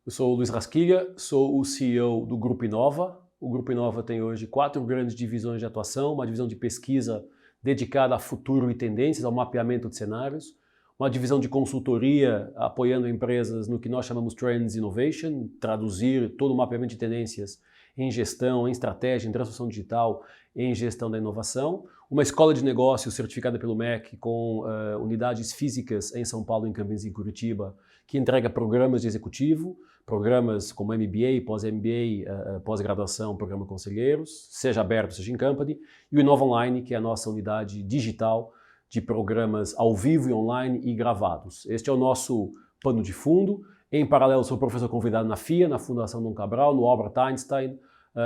Eu sou o Luiz Rasquilha, sou o CEO do Grupo Inova. O Grupo Inova tem hoje 4 grandes divisões de atuação, uma divisão de pesquisa dedicada a futuro e tendências, ao mapeamento de cenários, uma divisão de consultoria apoiando empresas no que nós chamamos Trends Innovation, traduzir todo o mapeamento de tendências em gestão, em estratégia, em transformação digital, em gestão da inovação, uma escola de negócios certificada pelo MEC com unidades físicas em São Paulo, em Campinas e em Curitiba, que entrega programas de executivo, programas como MBA, pós-MBA, pós-graduação, programa Conselheiros, seja aberto, seja em company, e o Inova Online, que é a nossa unidade digital de programas ao vivo e online e gravados. Este é o nosso pano de fundo. Em paralelo, sou professor convidado na FIA, na Fundação Dom Cabral, no Albert Einstein,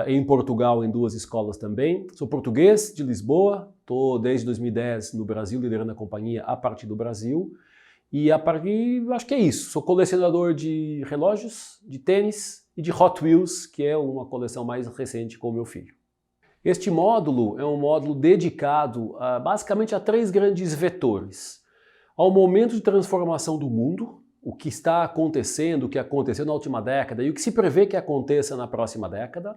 em Portugal, em 2 escolas também. Sou português, de Lisboa, estou desde 2010 no Brasil, liderando a companhia a partir do Brasil. E acho que é isso. Sou colecionador de relógios, de tênis e de Hot Wheels, que é uma coleção mais recente com o meu filho. Este módulo é um módulo dedicado basicamente a 3 grandes vetores. Ao momento de transformação do mundo, o que está acontecendo, o que aconteceu na última década e o que se prevê que aconteça na próxima década.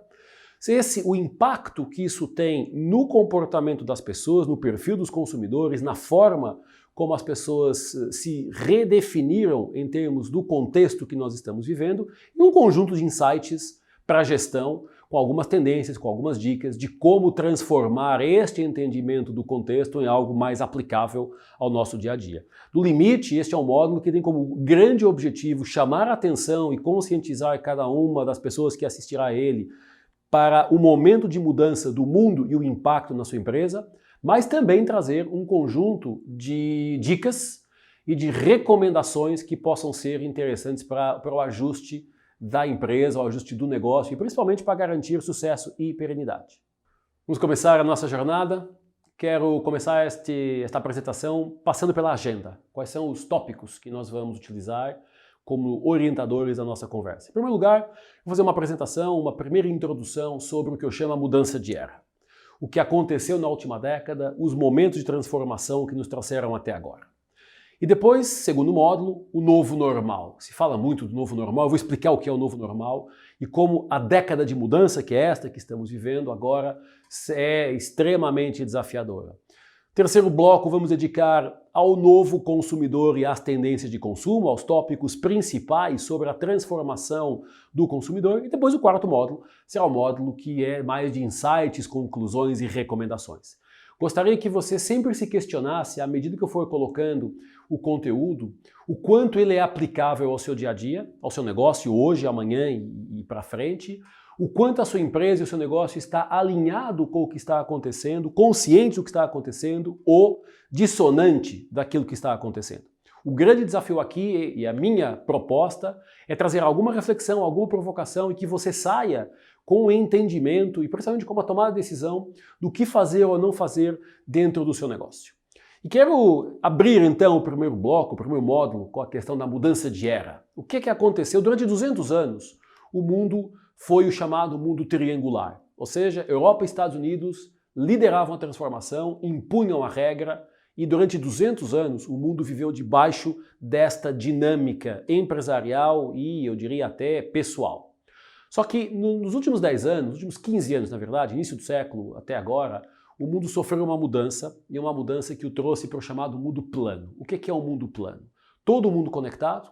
O impacto que isso tem no comportamento das pessoas, no perfil dos consumidores, na forma como as pessoas se redefiniram em termos do contexto que nós estamos vivendo, e um conjunto de insights para a gestão, com algumas tendências, com algumas dicas de como transformar este entendimento do contexto em algo mais aplicável ao nosso dia a dia. No limite, este é um módulo que tem como grande objetivo chamar a atenção e conscientizar cada uma das pessoas que assistirá a ele para o momento de mudança do mundo e o impacto na sua empresa, mas também trazer um conjunto de dicas e de recomendações que possam ser interessantes para o ajuste da empresa, o ajuste do negócio e principalmente para garantir sucesso e perenidade. Vamos começar a nossa jornada. Quero começar esta apresentação passando pela agenda. Quais são os tópicos que nós vamos utilizar como orientadores da nossa conversa? Em primeiro lugar, vou fazer uma apresentação, uma primeira introdução sobre o que eu chamo a mudança de era. O que aconteceu na última década, os momentos de transformação que nos trouxeram até agora. E depois, segundo módulo, o novo normal. Se fala muito do novo normal, eu vou explicar o que é o novo normal e como a década de mudança, que é esta que estamos vivendo agora, é extremamente desafiadora. Terceiro bloco, vamos dedicar ao novo consumidor e às tendências de consumo, aos tópicos principais sobre a transformação do consumidor. E depois o quarto módulo será o módulo que é mais de insights, conclusões e recomendações. Gostaria que você sempre se questionasse, à medida que eu for colocando o conteúdo, o quanto ele é aplicável ao seu dia a dia, ao seu negócio hoje, amanhã e para frente, o quanto a sua empresa e o seu negócio está alinhado com o que está acontecendo, consciente do que está acontecendo ou dissonante daquilo que está acontecendo. O grande desafio aqui, e a minha proposta, é trazer alguma reflexão, alguma provocação e que você saia com o entendimento e principalmente com uma tomada de decisão do que fazer ou não fazer dentro do seu negócio. E quero abrir então o primeiro bloco, o primeiro módulo, com a questão da mudança de era. O que aconteceu? Durante 200 anos, o mundo foi o chamado mundo triangular. Ou seja, Europa e Estados Unidos lideravam a transformação, impunham a regra e durante 200 anos o mundo viveu debaixo desta dinâmica empresarial e, eu diria, até pessoal. Só que nos últimos 10 anos, nos últimos 15 anos, na verdade, início do século até agora, o mundo sofreu uma mudança, e uma mudança que o trouxe para o chamado mundo plano. O que é um mundo plano? Todo mundo conectado,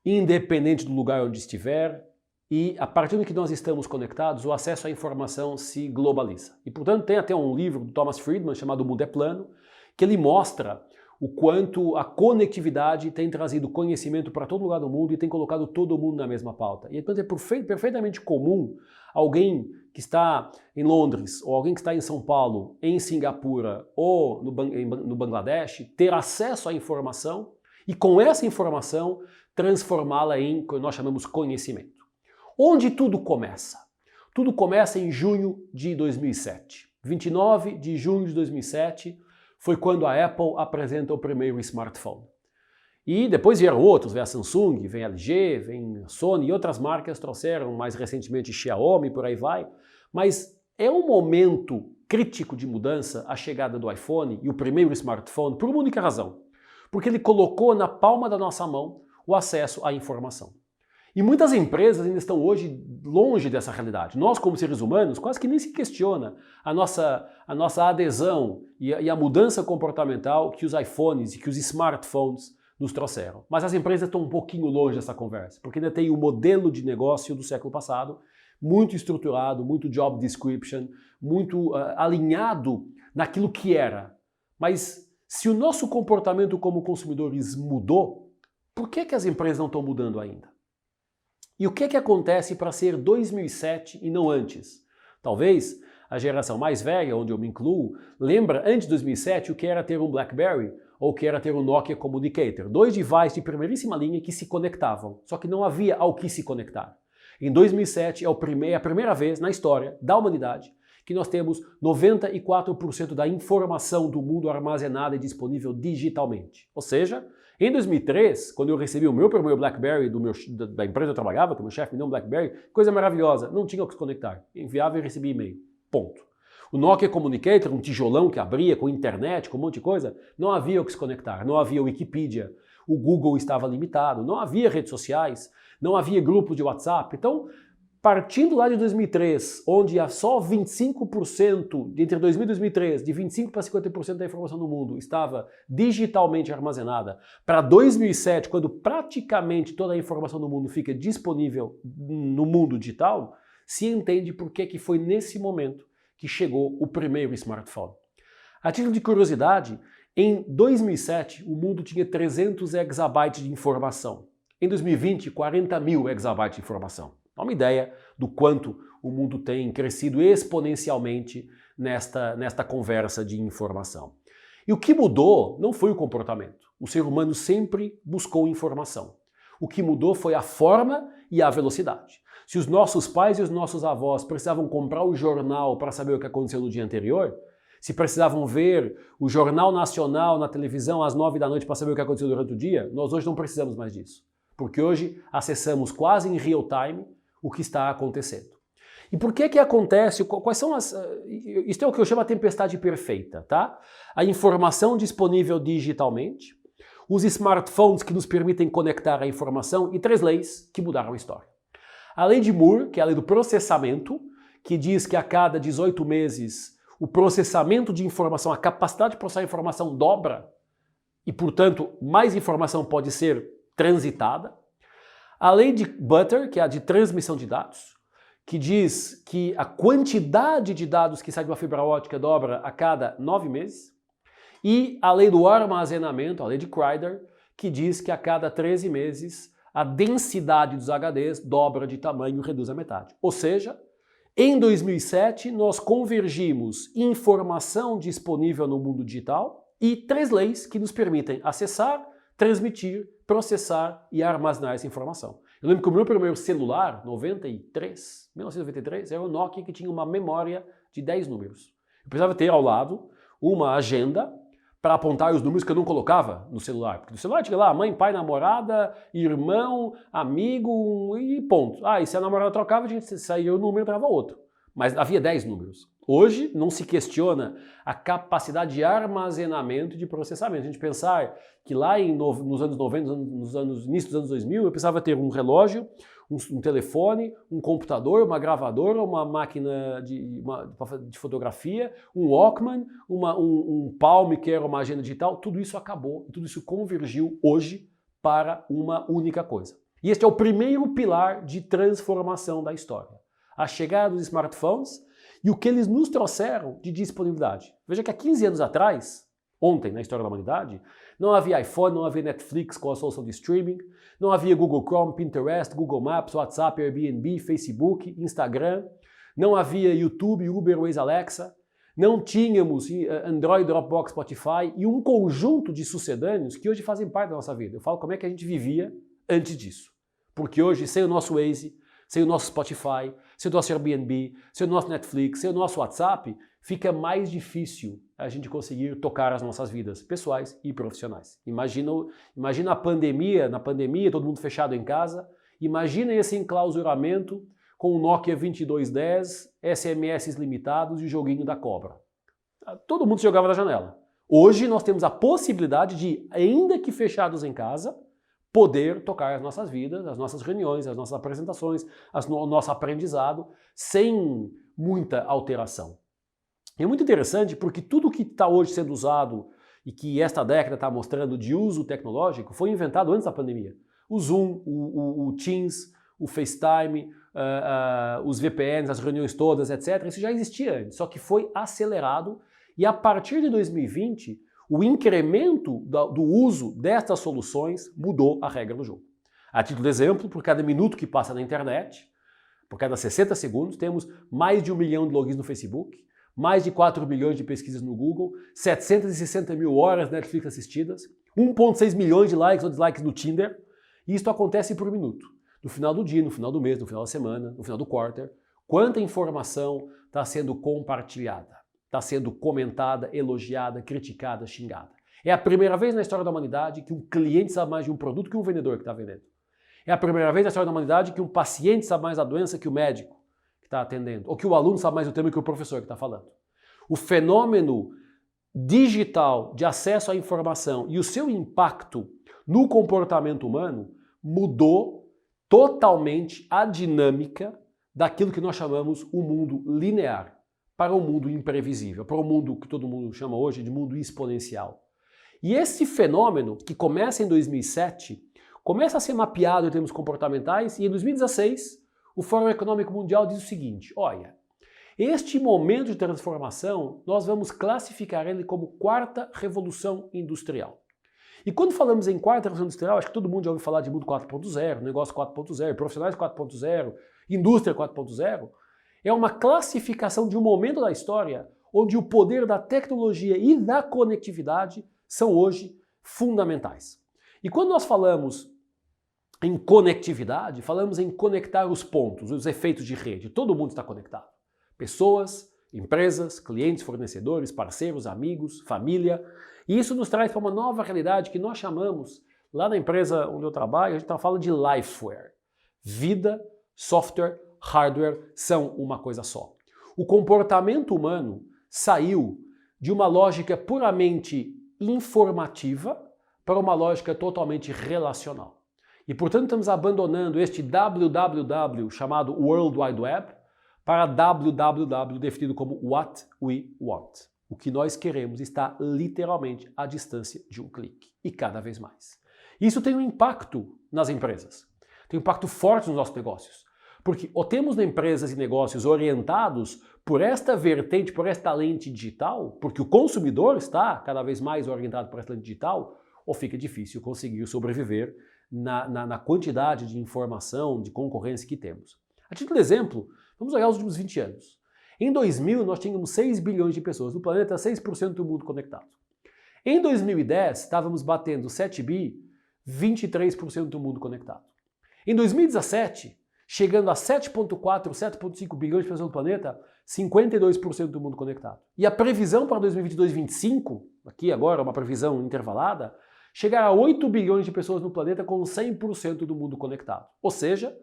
independente do lugar onde estiver, e a partir do que nós estamos conectados, o acesso à informação se globaliza. E, portanto, tem até um livro do Thomas Friedman chamado O Mundo é Plano, que ele mostra o quanto a conectividade tem trazido conhecimento para todo lugar do mundo e tem colocado todo mundo na mesma pauta. E portanto é perfeitamente comum alguém que está em Londres, ou alguém que está em São Paulo, em Singapura ou no Bangladesh, ter acesso à informação e com essa informação transformá-la em o que nós chamamos conhecimento. Onde tudo começa? Tudo começa em junho de 2007. 29 de junho de 2007, foi quando a Apple apresenta o primeiro smartphone. E depois vieram outros, vem a Samsung, vem a LG, vem a Sony e outras marcas trouxeram, mais recentemente Xiaomi, por aí vai. Mas é um momento crítico de mudança a chegada do iPhone e o primeiro smartphone por uma única razão. Porque ele colocou na palma da nossa mão o acesso à informação. E muitas empresas ainda estão hoje longe dessa realidade. Nós, como seres humanos, quase que nem se questiona a nossa adesão e a mudança comportamental que os iPhones e que os smartphones nos trouxeram. Mas as empresas estão um pouquinho longe dessa conversa, porque ainda tem o modelo de negócio do século passado, muito estruturado, muito job description, muito alinhado naquilo que era. Mas se o nosso comportamento como consumidores mudou, por que as empresas não estão mudando ainda? E o que acontece para ser 2007 e não antes? Talvez a geração mais velha, onde eu me incluo, lembra antes de 2007 o que era ter um BlackBerry ou o que era ter um Nokia Communicator. Dois devices de primeiríssima linha que se conectavam, só que não havia ao que se conectar. Em 2007 é a primeira vez na história da humanidade que nós temos 94% da informação do mundo armazenada e disponível digitalmente. Ou seja, em 2003, quando eu recebi o meu primeiro BlackBerry da empresa que eu trabalhava, que o meu chefe me deu um BlackBerry, coisa maravilhosa, não tinha o que se conectar. Enviava e recebia e-mail. Ponto. O Nokia Communicator, um tijolão que abria com internet, com um monte de coisa, não havia o que se conectar, não havia Wikipedia, o Google estava limitado, não havia redes sociais, não havia grupos de WhatsApp. Então, partindo lá de 2003, onde só 25%, entre 2000 e 2003, de 25% para 50% da informação do mundo estava digitalmente armazenada, para 2007, quando praticamente toda a informação do mundo fica disponível no mundo digital, se entende por que foi nesse momento que chegou o primeiro smartphone. A título de curiosidade, em 2007 o mundo tinha 300 exabytes de informação. Em 2020, 40 mil exabytes de informação. Dá uma ideia do quanto o mundo tem crescido exponencialmente nesta conversa de informação. E o que mudou não foi o comportamento. O ser humano sempre buscou informação. O que mudou foi a forma e a velocidade. Se os nossos pais e os nossos avós precisavam comprar o jornal para saber o que aconteceu no dia anterior, se precisavam ver o Jornal Nacional na televisão às 9 da noite para saber o que aconteceu durante o dia, nós hoje não precisamos mais disso. Porque hoje acessamos quase em real time o que está acontecendo. E por que acontece? Quais são as... Isso é o que eu chamo a tempestade perfeita, tá? A informação disponível digitalmente, os smartphones que nos permitem conectar a informação e 3 leis que mudaram a história. A lei de Moore, que é a lei do processamento, que diz que a cada 18 meses o processamento de informação, a capacidade de processar informação dobra e, portanto, mais informação pode ser transitada. A lei de Butter, que é a de transmissão de dados, que diz que a quantidade de dados que sai de uma fibra óptica dobra a cada 9 meses. E a lei do armazenamento, a lei de Crider, que diz que a cada 13 meses a densidade dos HDs dobra de tamanho e reduz a metade. Ou seja, em 2007 nós convergimos informação disponível no mundo digital e 3 leis que nos permitem acessar, transmitir, processar e armazenar essa informação. Eu lembro que o meu primeiro celular, 1993, era um Nokia que tinha uma memória de 10 números. Eu precisava ter ao lado uma agenda para apontar os números que eu não colocava no celular. Porque no celular tinha lá mãe, pai, namorada, irmão, amigo e ponto. E se a namorada trocava, a gente saía o número e entrava outro. Mas havia 10 números. Hoje não se questiona a capacidade de armazenamento e de processamento. A gente pensar que lá nos anos 90, início dos anos 2000, eu precisava ter um relógio, um telefone, um computador, uma gravadora, uma máquina de fotografia, um Walkman, um Palm, que era uma agenda digital. Tudo isso acabou, tudo isso convergiu hoje para uma única coisa. E este é o primeiro pilar de transformação da história. A chegada dos smartphones e o que eles nos trouxeram de disponibilidade. Veja que há 15 anos atrás, ontem na história da humanidade, não havia iPhone, não havia Netflix com a solução de streaming, não havia Google Chrome, Pinterest, Google Maps, WhatsApp, Airbnb, Facebook, Instagram, não havia YouTube, Uber, Waze, Alexa, não tínhamos Android, Dropbox, Spotify e um conjunto de sucedâneos que hoje fazem parte da nossa vida. Eu falo como é que a gente vivia antes disso. Porque hoje, sem o nosso Waze, sem o nosso Spotify, sem o nosso Airbnb, sem o nosso Netflix, sem o nosso WhatsApp, fica mais difícil a gente conseguir tocar as nossas vidas pessoais e profissionais. Imagina a pandemia, na pandemia, todo mundo fechado em casa. Imagina esse enclausuramento com o Nokia 2210, SMS limitados e o joguinho da cobra. Todo mundo se jogava da janela. Hoje nós temos a possibilidade de, ainda que fechados em casa, poder tocar as nossas vidas, as nossas reuniões, as nossas apresentações, o nosso aprendizado, sem muita alteração. E é muito interessante porque tudo que está hoje sendo usado e que esta década está mostrando de uso tecnológico foi inventado antes da pandemia. O Zoom, o Teams, o FaceTime, os VPNs, as reuniões todas, etc. Isso já existia antes, só que foi acelerado e a partir de 2020 o incremento do uso destas soluções mudou a regra do jogo. A título de exemplo, por cada minuto que passa na internet, por cada 60 segundos, temos mais de 1 milhão de logins no Facebook, mais de 4 milhões de pesquisas no Google, 760 mil horas Netflix assistidas, 1,6 milhões de likes ou dislikes no Tinder, e isso acontece por minuto. No final do dia, no final do mês, no final da semana, no final do quarter, quanta informação está sendo compartilhada, está sendo comentada, elogiada, criticada, xingada. É a primeira vez na história da humanidade que um cliente sabe mais de um produto que um vendedor que está vendendo. É a primeira vez na história da humanidade que um paciente sabe mais da doença que o médico que está atendendo, ou que o aluno sabe mais do tema que o professor que está falando. O fenômeno digital de acesso à informação e o seu impacto no comportamento humano mudou totalmente a dinâmica daquilo que nós chamamos o mundo linear para o mundo imprevisível, para o mundo que todo mundo chama hoje de mundo exponencial. E esse fenômeno, que começa em 2007, começa a ser mapeado em termos comportamentais e em 2016 o Fórum Econômico Mundial diz o seguinte: olha, este momento de transformação nós vamos classificar ele como quarta revolução industrial. E quando falamos em quarta revolução industrial, acho que todo mundo já ouviu falar de mundo 4.0, negócio 4.0, profissionais 4.0, indústria 4.0. É uma classificação de um momento da história onde o poder da tecnologia e da conectividade são hoje fundamentais. E quando nós falamos em conectividade, falamos em conectar os pontos, os efeitos de rede. Todo mundo está conectado. Pessoas, empresas, clientes, fornecedores, parceiros, amigos, família. E isso nos traz para uma nova realidade que nós chamamos, lá na empresa onde eu trabalho, a gente fala de lifeware. Vida, software, hardware são uma coisa só. O comportamento humano saiu de uma lógica puramente informativa para uma lógica totalmente relacional. E, portanto, estamos abandonando este www chamado World Wide Web para www definido como What We Want. O que nós queremos está literalmente à distância de um clique, e cada vez mais. Isso tem um impacto nas empresas, tem um impacto forte nos nossos negócios, porque ou temos empresas e negócios orientados por esta vertente, por esta lente digital, porque o consumidor está cada vez mais orientado por esta lente digital, ou fica difícil conseguir sobreviver na quantidade de informação, de concorrência que temos. A título de exemplo, vamos olhar os últimos 20 anos. Em 2000, nós tínhamos 6 bilhões de pessoas no planeta, 6% do mundo conectado. Em 2010, estávamos batendo 7 bi, 23% do mundo conectado. Em 2017, chegando a 7,4, 7,5 bilhões de pessoas no planeta, 52% do mundo conectado. E a previsão para 2022 e 2025, aqui agora uma previsão intervalada, chegar a 8 bilhões de pessoas no planeta com 100% do mundo conectado. Ou seja,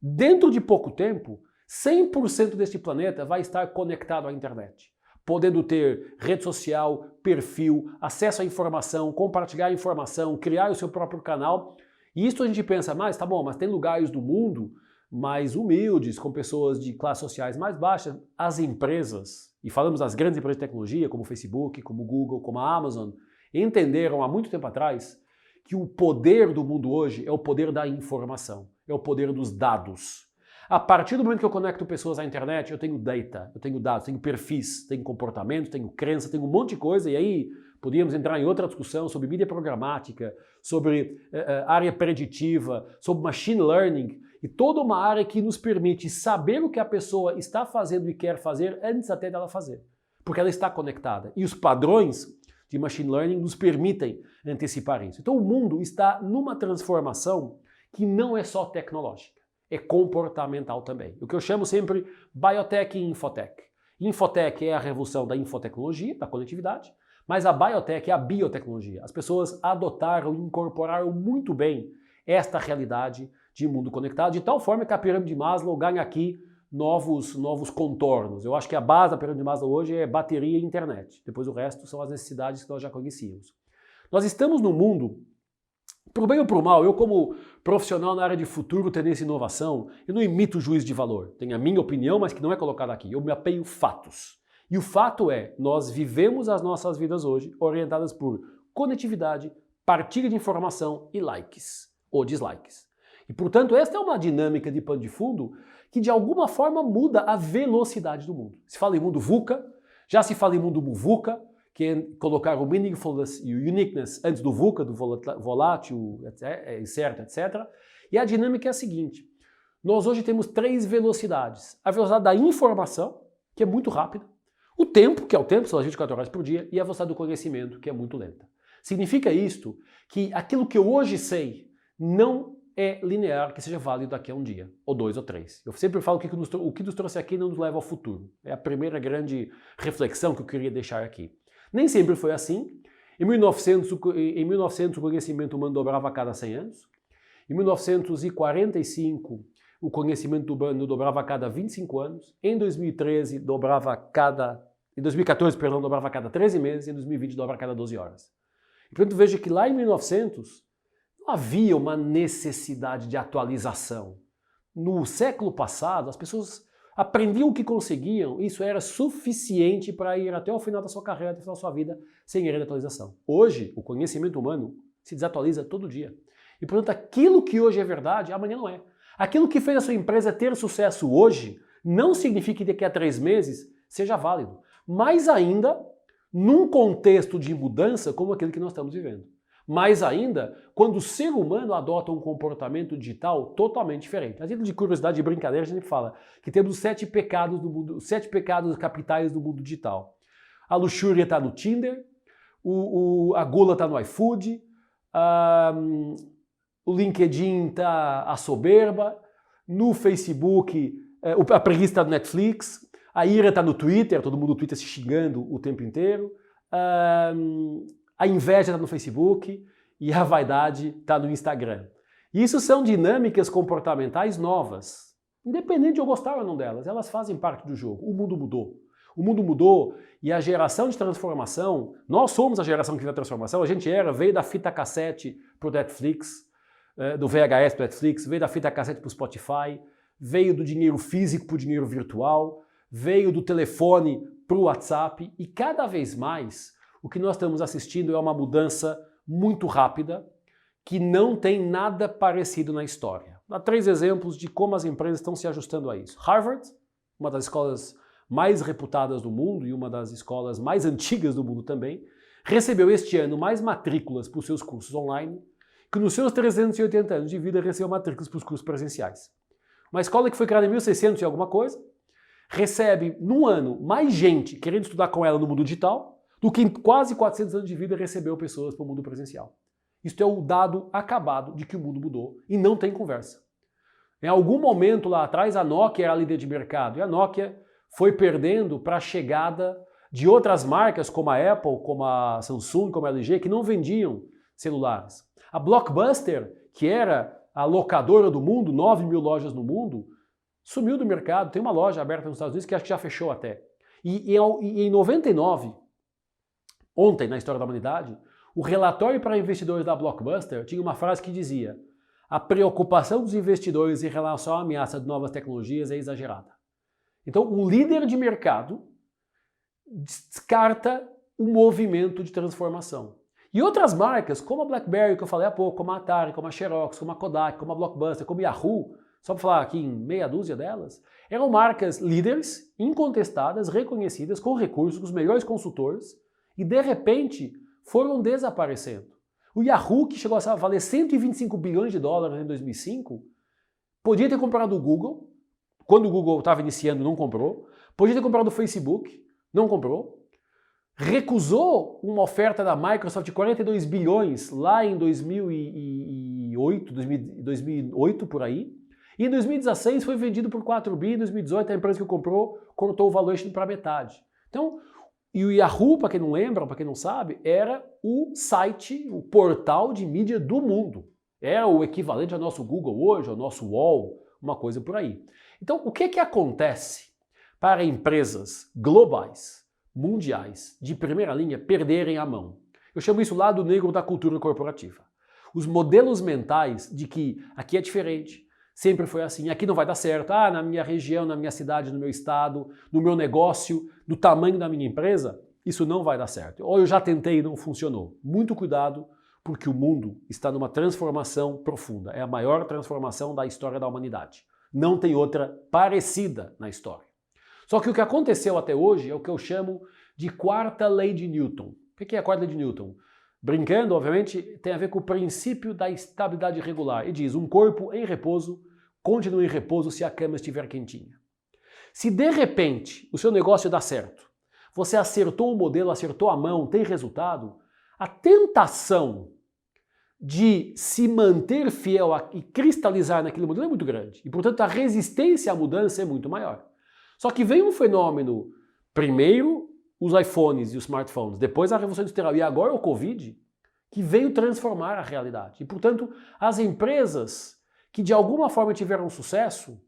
dentro de pouco tempo, 100% deste planeta vai estar conectado à internet, podendo ter rede social, perfil, acesso à informação, compartilhar informação, criar o seu próprio canal. E isso a gente pensa, mas tá bom, mas tem lugares do mundo mais humildes, com pessoas de classes sociais mais baixas. As empresas, e falamos das grandes empresas de tecnologia, como o Facebook, como o Google, como a Amazon, entenderam há muito tempo atrás que o poder do mundo hoje é o poder da informação, é o poder dos dados. A partir do momento que eu conecto pessoas à internet, eu tenho data, eu tenho dados, tenho perfis, tenho comportamento, tenho crença, tenho um monte de coisa, e aí podíamos entrar em outra discussão sobre mídia programática, sobre área preditiva, sobre machine learning, e toda uma área que nos permite saber o que a pessoa está fazendo e quer fazer antes até dela fazer, porque ela está conectada. E os padrões de machine learning nos permitem antecipar isso. Então o mundo está numa transformação que não é só tecnológica, é comportamental também. O que eu chamo sempre biotech e infotech. Infotech é a revolução da infotecnologia, da conectividade, mas a biotech é a biotecnologia. As pessoas adotaram e incorporaram muito bem esta realidade de mundo conectado, de tal forma que a pirâmide de Maslow ganha aqui novos contornos. Eu acho que a base da pirâmide de Maslow hoje é bateria e internet. Depois o resto são as necessidades que nós já conhecíamos. Nós estamos num mundo Por bem ou por mal, eu como profissional na área de futuro, tendência e inovação, eu não imito juízo de valor. Tenho a minha opinião, mas que não é colocada aqui. Eu me apeio fatos. E o fato é, nós vivemos as nossas vidas hoje orientadas por conectividade, partilha de informação e likes ou dislikes. E, portanto, esta é uma dinâmica de pano de fundo que, de alguma forma, muda a velocidade do mundo. Se fala em mundo VUCA, já se fala em mundo MUVUCA, que é colocar o meaningfulness e o uniqueness antes do VUCA, do volátil, incerto, etc. E a dinâmica é a seguinte. Nós hoje temos 3 velocidades. A velocidade da informação, que é muito rápida. O tempo, que é o tempo, são as 24 horas por dia. E a velocidade do conhecimento, que é muito lenta. Significa isto que aquilo que eu hoje sei não é linear que seja válido daqui a um dia, ou 2 ou 3. Eu sempre falo que o que nos trouxe aqui não nos leva ao futuro. É a primeira grande reflexão que eu queria deixar aqui. Nem sempre foi assim. Em 1900 o conhecimento humano dobrava a cada 100 anos. Em 1945 o conhecimento humano dobrava a cada 25 anos. Em 2014, dobrava a cada 13 meses. Em 2020 dobra a cada 12 horas. Portanto, veja que lá em 1900 não havia uma necessidade de atualização. No século passado, as pessoas aprendiam o que conseguiam, e isso era suficiente para ir até o final da sua carreira, até o final da sua vida, sem erro de atualização. Hoje, o conhecimento humano se desatualiza todo dia. E, portanto, aquilo que hoje é verdade, amanhã não é. Aquilo que fez a sua empresa ter sucesso hoje, não significa que daqui a 3 meses seja válido. Mais ainda, num contexto de mudança como aquele que nós estamos vivendo. Mais ainda, quando o ser humano adota um comportamento digital totalmente diferente. A título de curiosidade e brincadeira, a gente fala que temos os 7 pecados do mundo, 7 pecados capitais do mundo digital. A luxúria está no Tinder, a gula está no iFood, o LinkedIn está a soberba, no Facebook a preguiça está no Netflix, a ira está no Twitter, todo mundo no Twitter se xingando o tempo inteiro, a inveja está no Facebook e a vaidade está no Instagram. Isso são dinâmicas comportamentais novas. Independente de eu gostar ou não delas, elas fazem parte do jogo. O mundo mudou. O mundo mudou e a geração de transformação, nós somos a geração que veio da transformação, a gente veio da fita cassete para o Netflix, do VHS para o Netflix, veio da fita cassete para o Spotify, veio do dinheiro físico para o dinheiro virtual, veio do telefone para o WhatsApp e cada vez mais o que nós estamos assistindo é uma mudança muito rápida que não tem nada parecido na história. Dá 3 exemplos de como as empresas estão se ajustando a isso. Harvard, uma das escolas mais reputadas do mundo e uma das escolas mais antigas do mundo também, recebeu este ano mais matrículas para os seus cursos online que nos seus 380 anos de vida recebeu matrículas para os cursos presenciais. Uma escola que foi criada em 1600 e alguma coisa, recebe num ano mais gente querendo estudar com ela no mundo digital do que em quase 400 anos de vida recebeu pessoas para o mundo presencial. Isto é o dado acabado de que o mundo mudou e não tem conversa. Em algum momento lá atrás a Nokia era a líder de mercado e a Nokia foi perdendo para a chegada de outras marcas como a Apple, como a Samsung, como a LG, que não vendiam celulares. A Blockbuster, que era a locadora do mundo, 9 mil lojas no mundo, sumiu do mercado. Tem uma loja aberta nos Estados Unidos que acho que já fechou até. E em 99, ontem na história da humanidade, o relatório para investidores da Blockbuster tinha uma frase que dizia: a preocupação dos investidores em relação à ameaça de novas tecnologias é exagerada. Então, um líder de mercado descarta o movimento de transformação. E outras marcas, como a BlackBerry, que eu falei há pouco, como a Atari, como a Xerox, como a Kodak, como a Blockbuster, como a Yahoo, só para falar aqui em meia dúzia delas, eram marcas líderes, incontestadas, reconhecidas, com recursos, com os melhores consultores, e de repente foram desaparecendo. O Yahoo, que chegou a valer 125 bilhões de dólares em 2005, podia ter comprado o Google, quando o Google estava iniciando não comprou, podia ter comprado o Facebook, não comprou, recusou uma oferta da Microsoft de 42 bilhões lá em 2008 por aí, e em 2016 foi vendido por 4 bi, em 2018 a empresa que comprou cortou o valuation para metade. Então, e o Yahoo, para quem não lembra, para quem não sabe, era o site, o portal de mídia do mundo. Era o equivalente ao nosso Google hoje, ao nosso UOL, uma coisa por aí. Então, o que acontece para empresas globais, mundiais, de primeira linha, perderem a mão? Eu chamo isso lado negro da cultura corporativa. Os modelos mentais de que aqui é diferente, sempre foi assim, aqui não vai dar certo, na minha região, na minha cidade, no meu estado, no meu negócio, no tamanho da minha empresa, isso não vai dar certo. Ou eu já tentei e não funcionou. Muito cuidado, porque o mundo está numa transformação profunda. É a maior transformação da história da humanidade. Não tem outra parecida na história. Só que o que aconteceu até hoje é o que eu chamo de quarta lei de Newton. O que é a quarta lei de Newton? Brincando, obviamente, tem a ver com o princípio da estabilidade regular. E diz, um corpo em repouso continua em repouso se a cama estiver quentinha. Se de repente o seu negócio dá certo, você acertou o modelo, acertou a mão, tem resultado, a tentação de se manter fiel e cristalizar naquele modelo é muito grande. E, portanto, a resistência à mudança é muito maior. Só que vem um fenômeno, primeiro os iPhones e os smartphones, depois a Revolução Industrial e agora o Covid, que veio transformar a realidade. E, portanto, as empresas que de alguma forma tiveram sucesso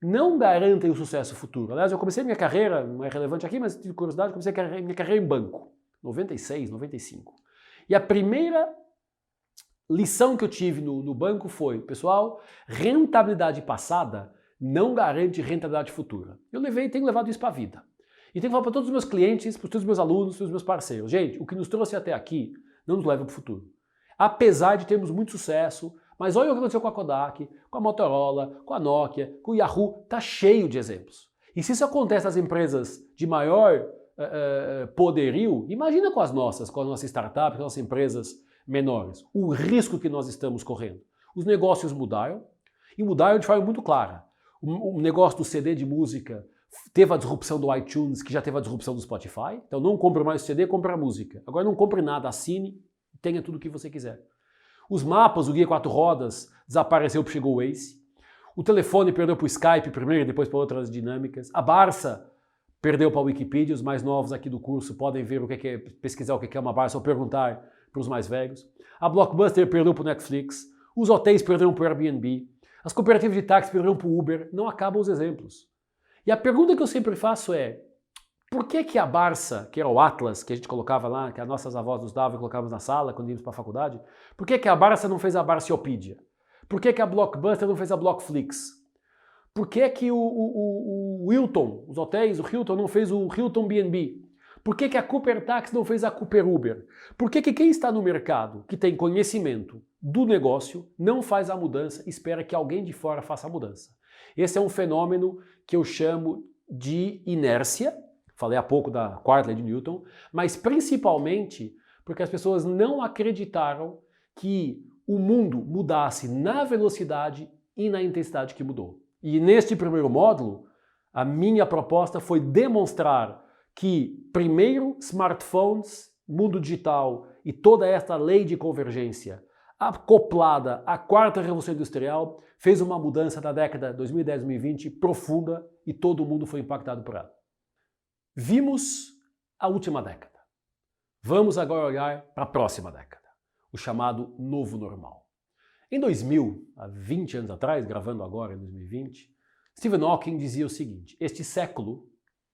não garantem o sucesso futuro. Aliás, eu comecei minha carreira, não é relevante aqui, mas de curiosidade, comecei minha carreira em banco, 96, 95. E a primeira lição que eu tive no banco foi, pessoal, rentabilidade passada não garante rentabilidade futura. Eu tenho levado isso para a vida. E tenho que falar para todos os meus clientes, para todos os meus alunos, para todos os meus parceiros. Gente, o que nos trouxe até aqui não nos leva para o futuro. Apesar de termos muito sucesso, mas olha o que aconteceu com a Kodak, com a Motorola, com a Nokia, com o Yahoo, está cheio de exemplos. E se isso acontece nas empresas de maior poderio, imagina com as nossas startups, com as nossas empresas menores. O risco que nós estamos correndo. Os negócios mudaram, e mudaram de forma muito clara. O negócio do CD de música teve a disrupção do iTunes, que já teve a disrupção do Spotify. Então não compre mais o CD, compre a música. Agora não compre nada, assine, tenha tudo o que você quiser. Os mapas, o guia 4 rodas, desapareceu porque chegou o Waze. O telefone perdeu para o Skype primeiro e depois para outras dinâmicas. A Barça perdeu para a Wikipedia. Os mais novos aqui do curso podem ver o que é, pesquisar o que é uma Barça ou perguntar para os mais velhos. A Blockbuster perdeu para o Netflix. Os hotéis perderam para o Airbnb. As cooperativas de táxi perderam para o Uber. Não acabam os exemplos. E a pergunta que eu sempre faço é, por que a Barça, que era o Atlas, que a gente colocava lá, que as nossas avós nos davam e colocávamos na sala quando íamos para a faculdade, por que a Barça não fez a Barciopídia? Por que a Blockbuster não fez a Blockflix? Por que o Hilton, os hotéis, o Hilton não fez o Hilton B&B? Por que a Cooper Taxi não fez a Cooper Uber? Por que quem está no mercado, que tem conhecimento do negócio, não faz a mudança e espera que alguém de fora faça a mudança? Esse é um fenômeno que eu chamo de inércia. Falei há pouco da quarta lei de Newton, mas principalmente porque as pessoas não acreditaram que o mundo mudasse na velocidade e na intensidade que mudou. E neste primeiro módulo, a minha proposta foi demonstrar que, primeiro, smartphones, mundo digital e toda esta lei de convergência acoplada à quarta revolução industrial fez uma mudança da década 2010-2020 profunda e todo mundo foi impactado por ela. Vimos a última década. Vamos agora olhar para a próxima década, o chamado novo normal. Em 2000, há 20 anos atrás, gravando agora em 2020, Stephen Hawking dizia o seguinte, este século,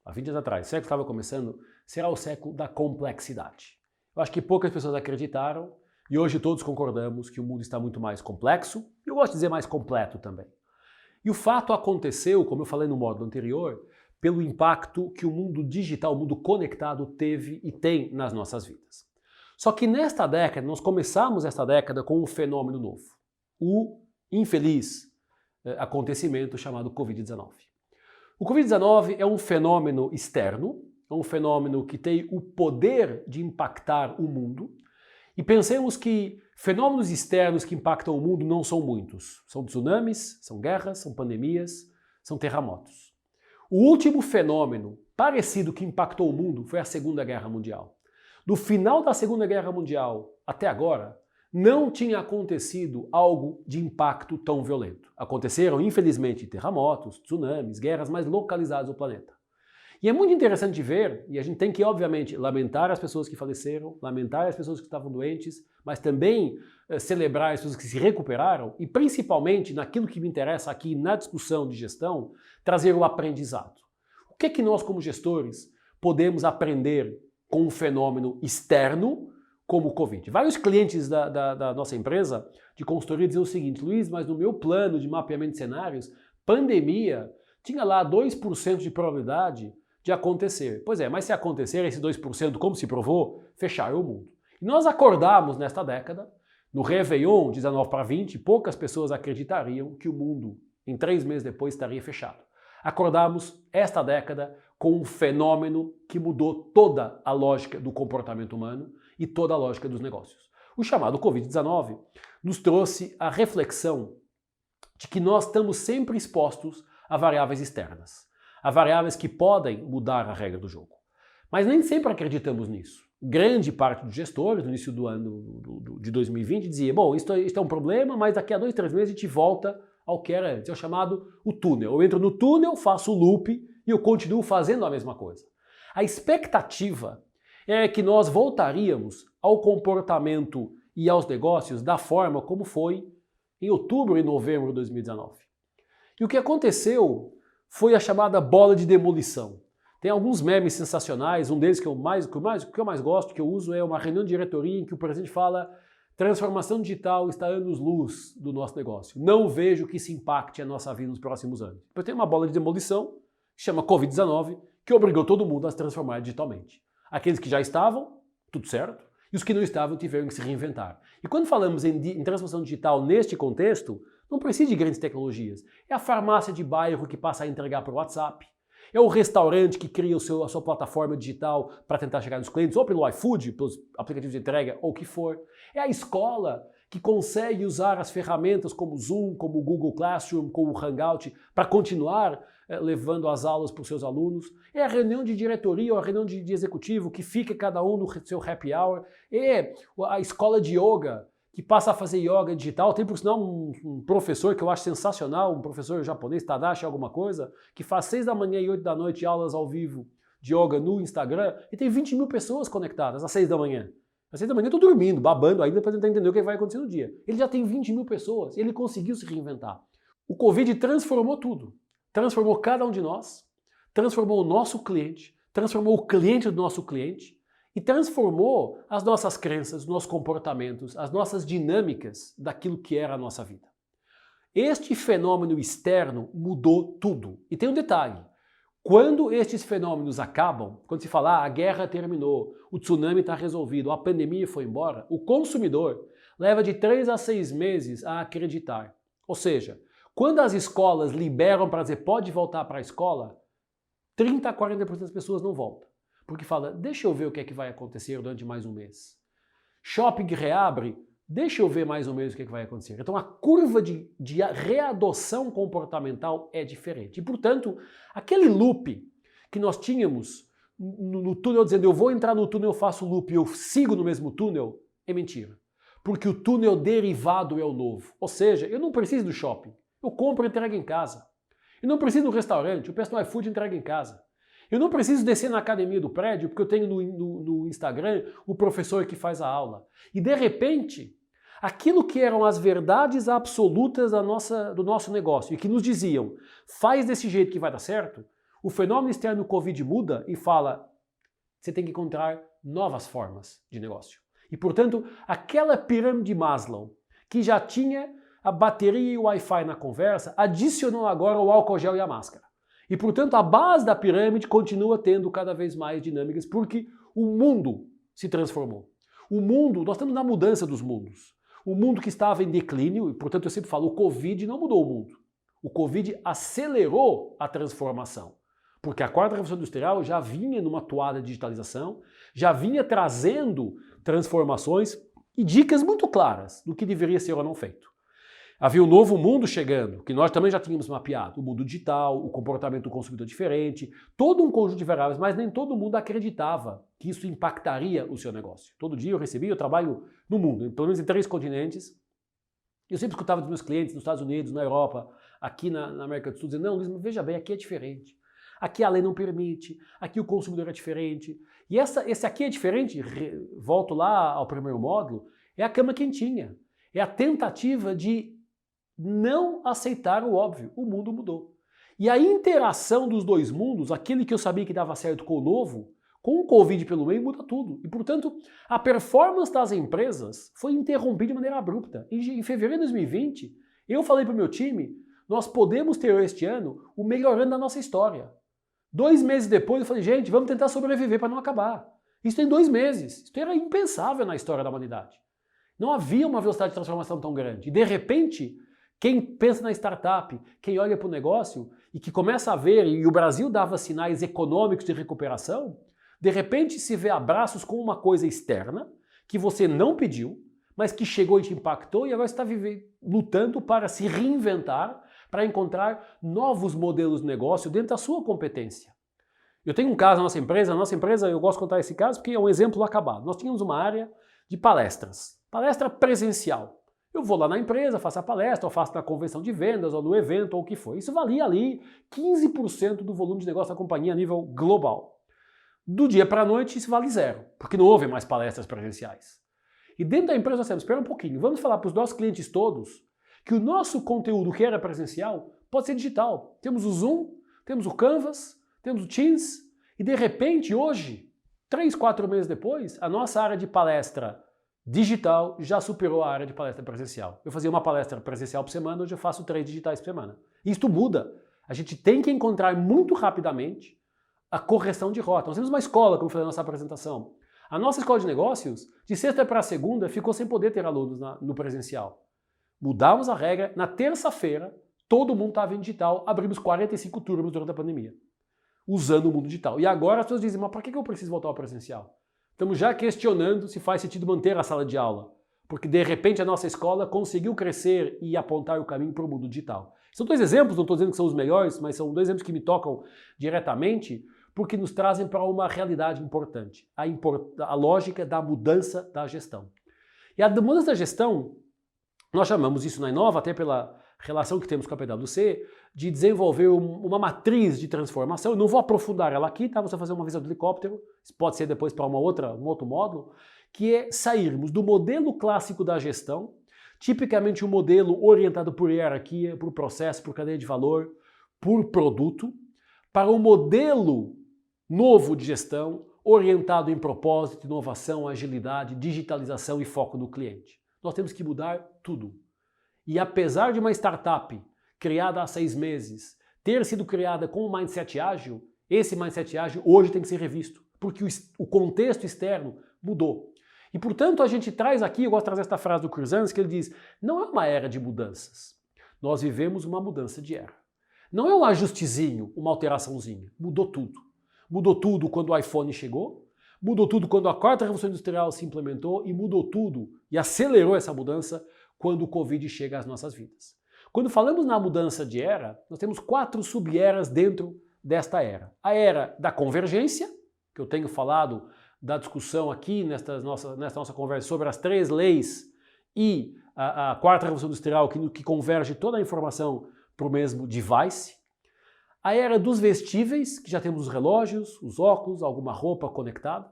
há 20 anos atrás, o século que estava começando, será o século da complexidade. Eu acho que poucas pessoas acreditaram e hoje todos concordamos que o mundo está muito mais complexo e eu gosto de dizer mais completo também. E o fato aconteceu, como eu falei no módulo anterior, pelo impacto que o mundo digital, o mundo conectado teve e tem nas nossas vidas. Só que nesta década, nós começamos esta década com um fenômeno novo. O infeliz acontecimento chamado Covid-19. O Covid-19 é um fenômeno externo, é um fenômeno que tem o poder de impactar o mundo. E pensemos que fenômenos externos que impactam o mundo não são muitos. São tsunamis, são guerras, são pandemias, são terremotos. O último fenômeno parecido que impactou o mundo foi a Segunda Guerra Mundial. Do final da Segunda Guerra Mundial até agora, não tinha acontecido algo de impacto tão violento. Aconteceram, infelizmente, terremotos, tsunamis, guerras mais localizadas no planeta. E é muito interessante ver, e a gente tem que, obviamente, lamentar as pessoas que faleceram, lamentar as pessoas que estavam doentes, mas também celebrar as pessoas que se recuperaram e, principalmente, naquilo que me interessa aqui na discussão de gestão, trazer o aprendizado. O que é que nós, como gestores, podemos aprender com um fenômeno externo, como o Covid. Vários clientes da nossa empresa de consultoria diziam o seguinte: Luiz, mas no meu plano de mapeamento de cenários, pandemia tinha lá 2% de probabilidade de acontecer. Pois é, mas se acontecer esse 2%, como se provou, fecharam o mundo. E nós acordamos nesta década, no Réveillon, 19 para 20, poucas pessoas acreditariam que o mundo, em 3 meses depois, estaria fechado. Acordamos esta década com um fenômeno que mudou toda a lógica do comportamento humano e toda a lógica dos negócios. O chamado Covid-19 nos trouxe a reflexão de que nós estamos sempre expostos a variáveis externas, a variáveis que podem mudar a regra do jogo. Mas nem sempre acreditamos nisso. Grande parte dos gestores, no início do ano de 2020, dizia: bom, isto é um problema, mas daqui a 2, 3 meses a gente volta ao que era antes. É o chamado o túnel. Eu entro no túnel, faço o loop e eu continuo fazendo a mesma coisa. A expectativa é que nós voltaríamos ao comportamento e aos negócios da forma como foi em outubro e novembro de 2019. E o que aconteceu foi a chamada bola de demolição. Tem alguns memes sensacionais, um deles que eu mais gosto, que eu uso, é uma reunião de diretoria em que o presidente fala: transformação digital está anos-luz do nosso negócio. Não vejo que isso impacte a nossa vida nos próximos anos. Depois tem uma bola de demolição, que chama Covid-19, que obrigou todo mundo a se transformar digitalmente. Aqueles que já estavam, tudo certo, e os que não estavam tiveram que se reinventar. E quando falamos em transformação digital neste contexto, não precisa de grandes tecnologias. É a farmácia de bairro que passa a entregar por WhatsApp. É o restaurante que cria a sua plataforma digital para tentar chegar nos clientes, ou pelo iFood, pelos aplicativos de entrega, ou o que for. É a escola que consegue usar as ferramentas como o Zoom, como o Google Classroom, como o Hangout, para continuar levando as aulas para os seus alunos. É a reunião de diretoria ou a reunião de executivo que fica cada um no seu happy hour. É a escola de yoga que passa a fazer yoga digital. Tem, por sinal, um professor que eu acho sensacional, um professor japonês, Tadashi alguma coisa, que faz 6 da manhã e 8 da noite aulas ao vivo de yoga no Instagram e tem 20 mil pessoas conectadas às 6 da manhã. Às 6 da manhã eu tô dormindo, babando ainda para tentar entender o que vai acontecer no dia. Ele já tem 20 mil pessoas, ele conseguiu se reinventar. O Covid transformou tudo. Transformou cada um de nós, transformou o nosso cliente, transformou o cliente do nosso cliente, e transformou as nossas crenças, os nossos comportamentos, as nossas dinâmicas daquilo que era a nossa vida. Este fenômeno externo mudou tudo. E tem um detalhe: quando estes fenômenos acabam, quando se fala a guerra terminou, o tsunami está resolvido, a pandemia foi embora, o consumidor leva de 3 a 6 meses a acreditar. Ou seja, quando as escolas liberam para dizer pode voltar para a escola, 30 a 40% das pessoas não voltam. Porque fala: deixa eu ver o que é que vai acontecer durante mais um mês. Shopping reabre, deixa eu ver mais um mês o que é que vai acontecer. Então a curva de readoção comportamental é diferente. E, portanto, aquele loop que nós tínhamos no túnel, dizendo eu vou entrar no túnel, eu faço loop e eu sigo no mesmo túnel, é mentira. Porque o túnel derivado é o novo. Ou seja, eu não preciso do shopping. Eu compro e entrego em casa. Eu não preciso do restaurante, eu peço no iFood e entrego em casa. Eu não preciso descer na academia do prédio porque eu tenho no Instagram o professor que faz a aula. E de repente, aquilo que eram as verdades absolutas do nosso negócio e que nos diziam faz desse jeito que vai dar certo, o fenômeno externo Covid muda e fala: você tem que encontrar novas formas de negócio. E portanto, aquela pirâmide de Maslow que já tinha a bateria e o Wi-Fi na conversa, adicionou agora o álcool gel e a máscara. E, portanto, a base da pirâmide continua tendo cada vez mais dinâmicas, porque o mundo se transformou. O mundo, nós estamos na mudança dos mundos. O mundo que estava em declínio, e portanto eu sempre falo, o Covid não mudou o mundo. O Covid acelerou a transformação. Porque a quarta revolução industrial já vinha numa toada de digitalização, já vinha trazendo transformações e dicas muito claras do que deveria ser ou não feito. Havia um novo mundo chegando, que nós também já tínhamos mapeado. O mundo digital, o comportamento do consumidor diferente, todo um conjunto de variáveis, mas nem todo mundo acreditava que isso impactaria o seu negócio. Todo dia eu trabalho no mundo, pelo menos em 3 continentes. Eu sempre escutava dos meus clientes nos Estados Unidos, na Europa, aqui na América do Sul, dizendo: não, Luiz, veja bem, aqui é diferente. Aqui a lei não permite, aqui o consumidor é diferente. E esse aqui é diferente, volto lá ao primeiro módulo, é a cama quentinha. É a tentativa de não aceitar o óbvio. O mundo mudou. E a interação dos dois mundos, aquele que eu sabia que dava certo com o novo, Com o Covid pelo meio muda tudo. E, portanto, a performance das empresas foi interrompida de maneira abrupta. Em fevereiro de 2020, eu falei para o meu time, nós podemos ter este ano o melhor ano da nossa história. 2 meses depois eu falei, gente, vamos tentar sobreviver para não acabar. Isso tem 2 meses. Isso era impensável na história da humanidade. Não havia uma velocidade de transformação tão grande. E de repente, quem pensa na startup, quem olha para o negócio e que começa a ver, e o Brasil dava sinais econômicos de recuperação, de repente se vê abraços com uma coisa externa que você não pediu, mas que chegou e te impactou e agora você está lutando para se reinventar, para encontrar novos modelos de negócio dentro da sua competência. Eu tenho um caso na nossa empresa, eu gosto de contar esse caso porque é um exemplo acabado. Nós tínhamos uma área de palestras, palestra presencial. Eu vou lá na empresa, faço a palestra, ou faço na convenção de vendas, ou no evento, ou o que for. Isso valia ali 15% do volume de negócio da companhia a nível global. Do dia para a noite isso vale 0, porque não houve mais palestras presenciais. E dentro da empresa nós temos, espera um pouquinho, vamos falar para os nossos clientes todos que o nosso conteúdo que era presencial pode ser digital. Temos o Zoom, temos o Canvas, temos o Teams, e de repente hoje, 3, 4 meses depois, a nossa área de palestra digital já superou a área de palestra presencial. Eu fazia uma palestra presencial por semana, hoje eu faço 3 digitais por semana. Isto muda. A gente tem que encontrar muito rapidamente a correção de rota. Nós temos uma escola, como eu falei na nossa apresentação. A nossa escola de negócios, de sexta para segunda, ficou sem poder ter alunos no presencial. Mudamos a regra, na terça-feira, todo mundo estava em digital, abrimos 45 turmas durante a pandemia, usando o mundo digital. E agora as pessoas dizem, mas para que eu preciso voltar ao presencial? Estamos já questionando se faz sentido manter a sala de aula, porque de repente a nossa escola conseguiu crescer e apontar o caminho para o mundo digital. São 2 exemplos, não estou dizendo que são os melhores, mas são 2 exemplos que me tocam diretamente, porque nos trazem para uma realidade importante, a lógica da mudança da gestão. E a mudança da gestão, nós chamamos isso na Inova, até pela relação que temos com a PwC, de desenvolver uma matriz de transformação. Eu não vou aprofundar ela aqui, tá? Você vai fazer uma visão do helicóptero, isso pode ser depois para um outro módulo, que é sairmos do modelo clássico da gestão, tipicamente um modelo orientado por hierarquia, por processo, por cadeia de valor, por produto, para um modelo novo de gestão, orientado em propósito, inovação, agilidade, digitalização e foco no cliente. Nós temos que mudar tudo. E apesar de uma startup criada há 6 meses ter sido criada com um mindset ágil, esse mindset ágil hoje tem que ser revisto, porque o contexto externo mudou. E portanto a gente traz aqui, eu gosto de trazer esta frase do Curzans, que ele diz, não é uma era de mudanças, nós vivemos uma mudança de era. Não é um ajustezinho, uma alteraçãozinha, mudou tudo. Mudou tudo quando o iPhone chegou, mudou tudo quando a 4ª Revolução Industrial se implementou e mudou tudo e acelerou essa mudança quando o Covid chega às nossas vidas. Quando falamos na mudança de era, nós temos 4 sub-eras dentro desta era. A era da convergência, que eu tenho falado da discussão aqui nesta nossa conversa sobre as 3 leis e a 4ª Revolução Industrial que converge toda a informação para o mesmo device. A era dos vestíveis, que já temos os relógios, os óculos, alguma roupa conectada.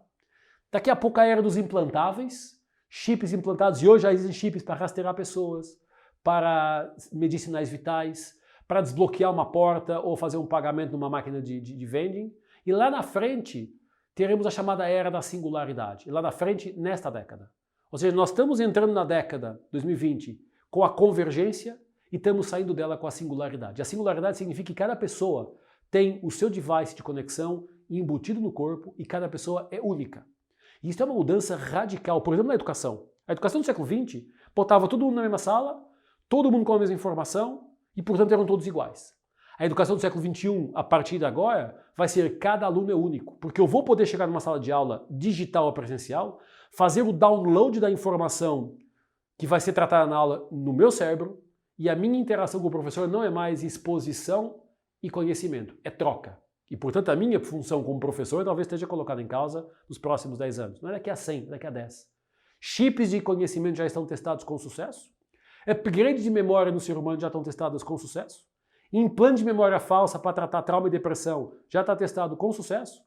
Daqui a pouco a era dos implantáveis, chips implantados, e hoje já existem chips para rastrear pessoas, para medir sinais vitais, para desbloquear uma porta ou fazer um pagamento numa máquina de vending. E lá na frente teremos a chamada era da singularidade, e lá na frente nesta década. Ou seja, nós estamos entrando na década 2020 com a convergência, e estamos saindo dela com a singularidade. A singularidade significa que cada pessoa tem o seu device de conexão embutido no corpo e cada pessoa é única. E isso é uma mudança radical, por exemplo, na educação. A educação do século XX botava todo mundo na mesma sala, todo mundo com a mesma informação e, portanto, eram todos iguais. A educação do século XXI, a partir de agora, vai ser cada aluno é único, porque eu vou poder chegar numa sala de aula digital ou presencial, fazer o download da informação que vai ser tratada na aula no meu cérebro, e a minha interação com o professor não é mais exposição e conhecimento, é troca. E, portanto, a minha função como professor talvez esteja colocada em causa nos próximos 10 anos. Não é daqui a 100, daqui a 10. Chips de conhecimento já estão testados com sucesso. Upgrades de memória no ser humano já estão testados com sucesso. Implante de memória falsa para tratar trauma e depressão já está testado com sucesso.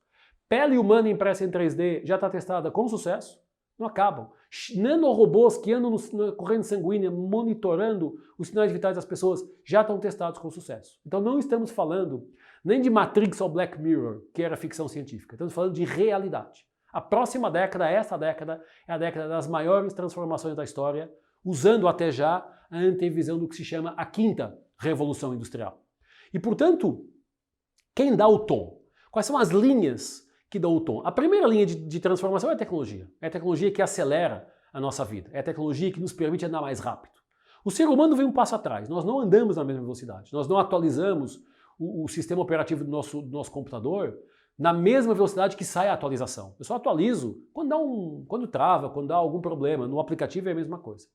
Pele humana impressa em 3D já está testada com sucesso. Não acabam. Nanorobôs que andam na corrente sanguínea monitorando os sinais vitais das pessoas já estão testados com sucesso. Então não estamos falando nem de Matrix ou Black Mirror, que era ficção científica. Estamos falando de realidade. A próxima década, essa década, é a década das maiores transformações da história, usando até já a antevisão do que se chama a quinta revolução industrial. E, portanto, quem dá o tom? Quais são as linhas que dão o tom? A primeira linha de transformação é a tecnologia. É a tecnologia que acelera a nossa vida. É a tecnologia que nos permite andar mais rápido. O ser humano vem um passo atrás. Nós não andamos na mesma velocidade. Nós não atualizamos o sistema operativo do nosso computador na mesma velocidade que sai a atualização. Eu só atualizo quando trava, quando dá algum problema. No aplicativo é a mesma coisa.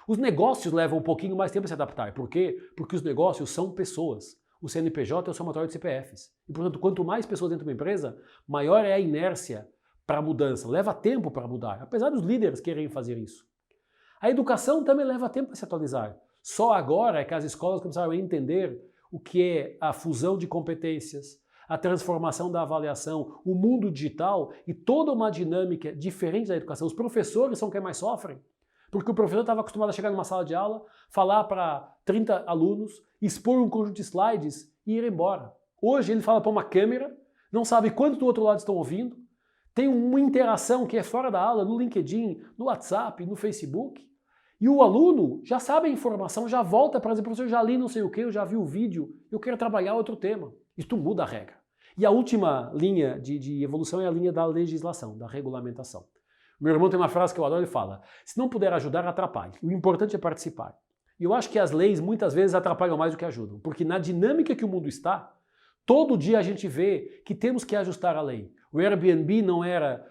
Os negócios levam um pouquinho mais tempo a se adaptar. Por quê? Porque os negócios são pessoas. O CNPJ é o somatório de CPFs. E, portanto, quanto mais pessoas dentro de uma empresa, maior é a inércia para a mudança. Leva tempo para mudar, apesar dos líderes quererem fazer isso. A educação também leva tempo para se atualizar. Só agora é que as escolas começaram a entender o que é a fusão de competências, a transformação da avaliação, o mundo digital e toda uma dinâmica diferente da educação. Os professores são quem mais sofrem, porque o professor estava acostumado a chegar numa sala de aula, falar para 30 alunos, expor um conjunto de slides e ir embora. Hoje ele fala para uma câmera, não sabe quantos do outro lado estão ouvindo, tem uma interação que é fora da aula, no LinkedIn, no WhatsApp, no Facebook, e o aluno já sabe a informação, já volta para dizer, professor, eu já li não sei o que, eu já vi o vídeo, eu quero trabalhar outro tema. Isso muda a regra. E a última linha de evolução é a linha da legislação, da regulamentação. Meu irmão tem uma frase que eu adoro, ele fala, se não puder ajudar, atrapalhe. O importante é participar. E eu acho que as leis muitas vezes atrapalham mais do que ajudam, porque na dinâmica que o mundo está, todo dia a gente vê que temos que ajustar a lei. O Airbnb não era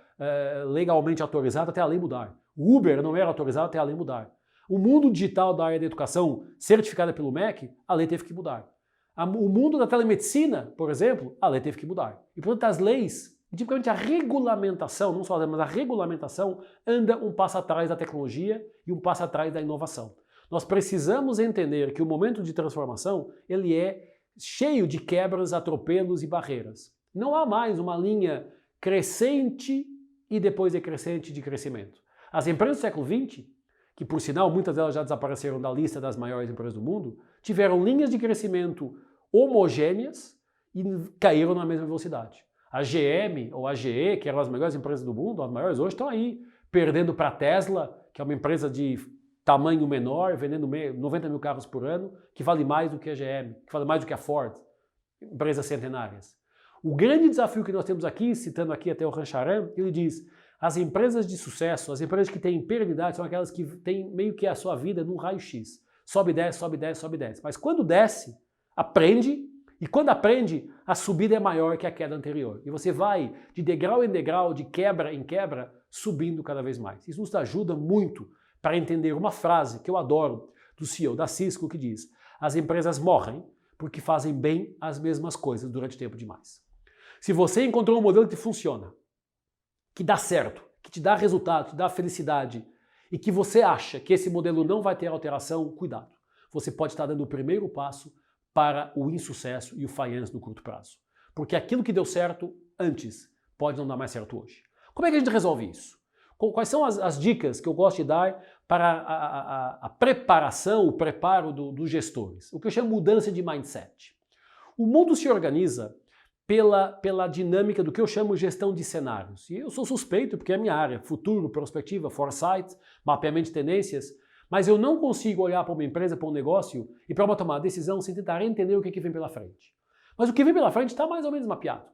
legalmente autorizado até a lei mudar. O Uber não era autorizado até a lei mudar. O mundo digital da área da educação, certificada pelo MEC, a lei teve que mudar. O mundo da telemedicina, por exemplo, a lei teve que mudar. E, portanto, as leis, tipicamente a regulamentação, não só a lei, mas a regulamentação, anda um passo atrás da tecnologia e um passo atrás da inovação. Nós precisamos entender que o momento de transformação, ele é cheio de quebras, atropelos e barreiras. Não há mais uma linha crescente e depois decrescente de crescimento. As empresas do século XX, que por sinal muitas delas já desapareceram da lista das maiores empresas do mundo, tiveram linhas de crescimento homogêneas e caíram na mesma velocidade. A GM ou a GE, que eram as maiores empresas do mundo, as maiores hoje estão aí, perdendo para a Tesla, que é uma empresa de tamanho menor, vendendo 90 mil carros por ano, que vale mais do que a GM, que vale mais do que a Ford, empresas centenárias. O grande desafio que nós temos aqui, citando aqui até o Rancharan, ele diz, as empresas de sucesso, as empresas que têm perenidade, são aquelas que têm meio que a sua vida num raio-x. Sobe, desce, sobe, desce, sobe, desce. Mas quando desce, aprende, e quando aprende, a subida é maior que a queda anterior. E você vai de degrau em degrau, de quebra em quebra, subindo cada vez mais. Isso nos ajuda muito para entender uma frase que eu adoro do CEO da Cisco que diz, as empresas morrem porque fazem bem as mesmas coisas durante tempo demais. Se você encontrou um modelo que funciona, que dá certo, que te dá resultado, te dá felicidade e que você acha que esse modelo não vai ter alteração, cuidado. Você pode estar dando o primeiro passo para o insucesso e o falhanço no curto prazo. Porque aquilo que deu certo antes pode não dar mais certo hoje. Como é que a gente resolve isso? Quais são as dicas que eu gosto de dar para a preparação, o preparo dos gestores? O que eu chamo de mudança de mindset. O mundo se organiza pela dinâmica do que eu chamo de gestão de cenários. E eu sou suspeito porque é a minha área, futuro, perspectiva, foresight, mapeamento de tendências, mas eu não consigo olhar para uma empresa, para um negócio e para uma tomada de decisão sem tentar entender o que vem pela frente. Mas o que vem pela frente está mais ou menos mapeado.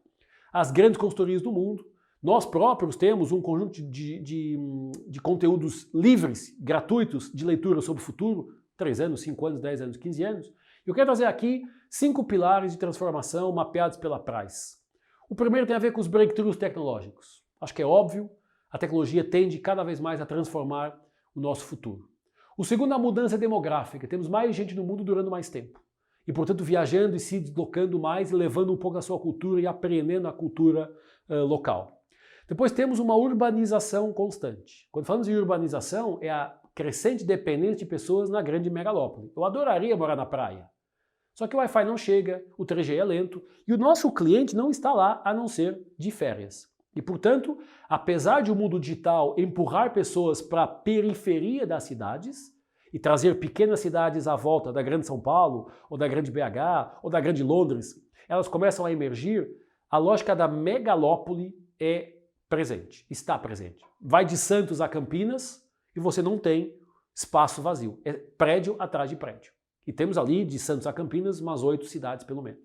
As grandes consultorias do mundo, nós próprios temos um conjunto de conteúdos livres, gratuitos, de leitura sobre o futuro, 3 anos, 5 anos, 10 anos, 15 anos. Eu quero trazer aqui 5 pilares de transformação mapeados pela Price. O primeiro tem a ver com os breakthroughs tecnológicos. Acho que é óbvio, a tecnologia tende cada vez mais a transformar o nosso futuro. O segundo é a mudança demográfica. Temos mais gente no mundo durando mais tempo. E, portanto, viajando e se deslocando mais e levando um pouco a sua cultura e aprendendo a cultura local. Depois temos uma urbanização constante. Quando falamos de urbanização, é a crescente dependência de pessoas na grande megalópole. Eu adoraria morar na praia. Só que o Wi-Fi não chega, o 3G é lento e o nosso cliente não está lá a não ser de férias. E, portanto, apesar de o mundo digital empurrar pessoas para a periferia das cidades, e trazer pequenas cidades à volta da grande São Paulo, ou da grande BH, ou da grande Londres, elas começam a emergir, a lógica da megalópole é presente, está presente. Vai de Santos a Campinas e você não tem espaço vazio, é prédio atrás de prédio. E temos ali, de Santos a Campinas, umas 8 cidades pelo menos.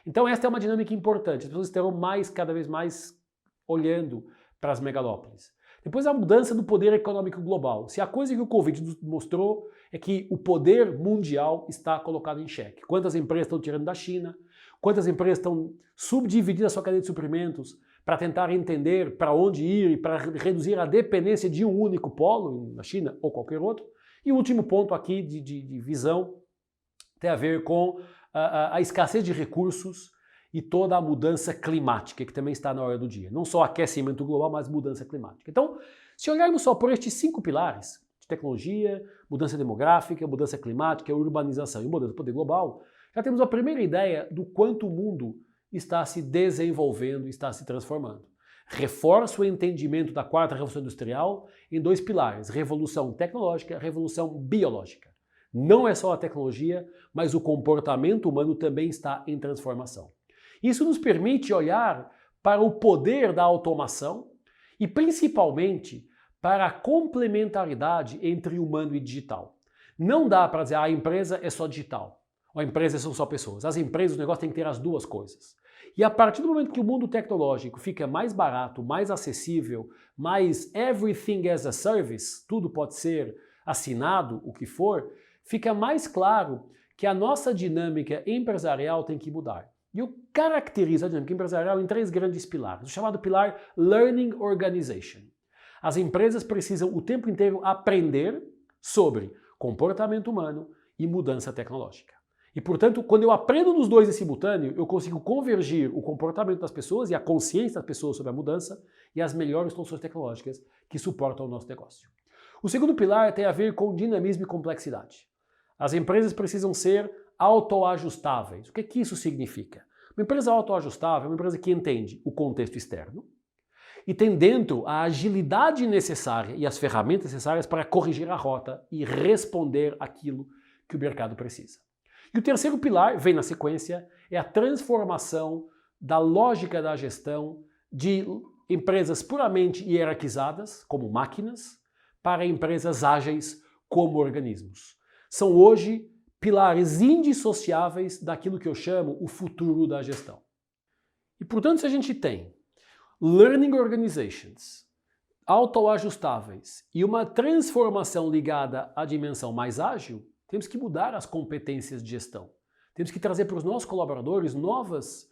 Então esta é uma dinâmica importante, as pessoas estarão cada vez mais olhando para as megalópolis. Depois a mudança do poder econômico global. Se a coisa que o Covid nos mostrou é que o poder mundial está colocado em xeque. Quantas empresas estão tirando da China, quantas empresas estão subdividindo a sua cadeia de suprimentos para tentar entender para onde ir e para reduzir a dependência de um único polo, na China ou qualquer outro. E o último ponto aqui de visão tem a ver com a escassez de recursos e toda a mudança climática, que também está na hora do dia. Não só aquecimento global, mas mudança climática. Então, se olharmos só por estes 5 pilares, de tecnologia, mudança demográfica, mudança climática, urbanização e mudança do poder global, já temos a primeira ideia do quanto o mundo está se desenvolvendo, está se transformando. Reforça o entendimento da 4ª Revolução Industrial em 2 pilares, revolução tecnológica e revolução biológica. Não é só a tecnologia, mas o comportamento humano também está em transformação. Isso nos permite olhar para o poder da automação e principalmente para a complementaridade entre humano e digital. Não dá para dizer a empresa é só digital, ou a empresa são só pessoas. As empresas, o negócio tem que ter as duas coisas. E a partir do momento que o mundo tecnológico fica mais barato, mais acessível, mais everything as a service, tudo pode ser assinado, o que for, fica mais claro que a nossa dinâmica empresarial tem que mudar. E eu caracterizo a dinâmica empresarial em 3 grandes pilares, o chamado pilar Learning Organization. As empresas precisam o tempo inteiro aprender sobre comportamento humano e mudança tecnológica. E, portanto, quando eu aprendo dos dois em simultâneo, eu consigo convergir o comportamento das pessoas e a consciência das pessoas sobre a mudança e as melhores soluções tecnológicas que suportam o nosso negócio. O segundo pilar tem a ver com dinamismo e complexidade. As empresas precisam ser autoajustáveis. O que isso significa? Uma empresa autoajustável é uma empresa que entende o contexto externo e tem dentro a agilidade necessária e as ferramentas necessárias para corrigir a rota e responder aquilo que o mercado precisa. E o terceiro pilar, vem na sequência, é a transformação da lógica da gestão de empresas puramente hierarquizadas, como máquinas, para empresas ágeis, como organismos. São hoje pilares indissociáveis daquilo que eu chamo o futuro da gestão. E, portanto, se a gente tem learning organizations autoajustáveis e uma transformação ligada à dimensão mais ágil, temos que mudar as competências de gestão. Temos que trazer para os nossos colaboradores novas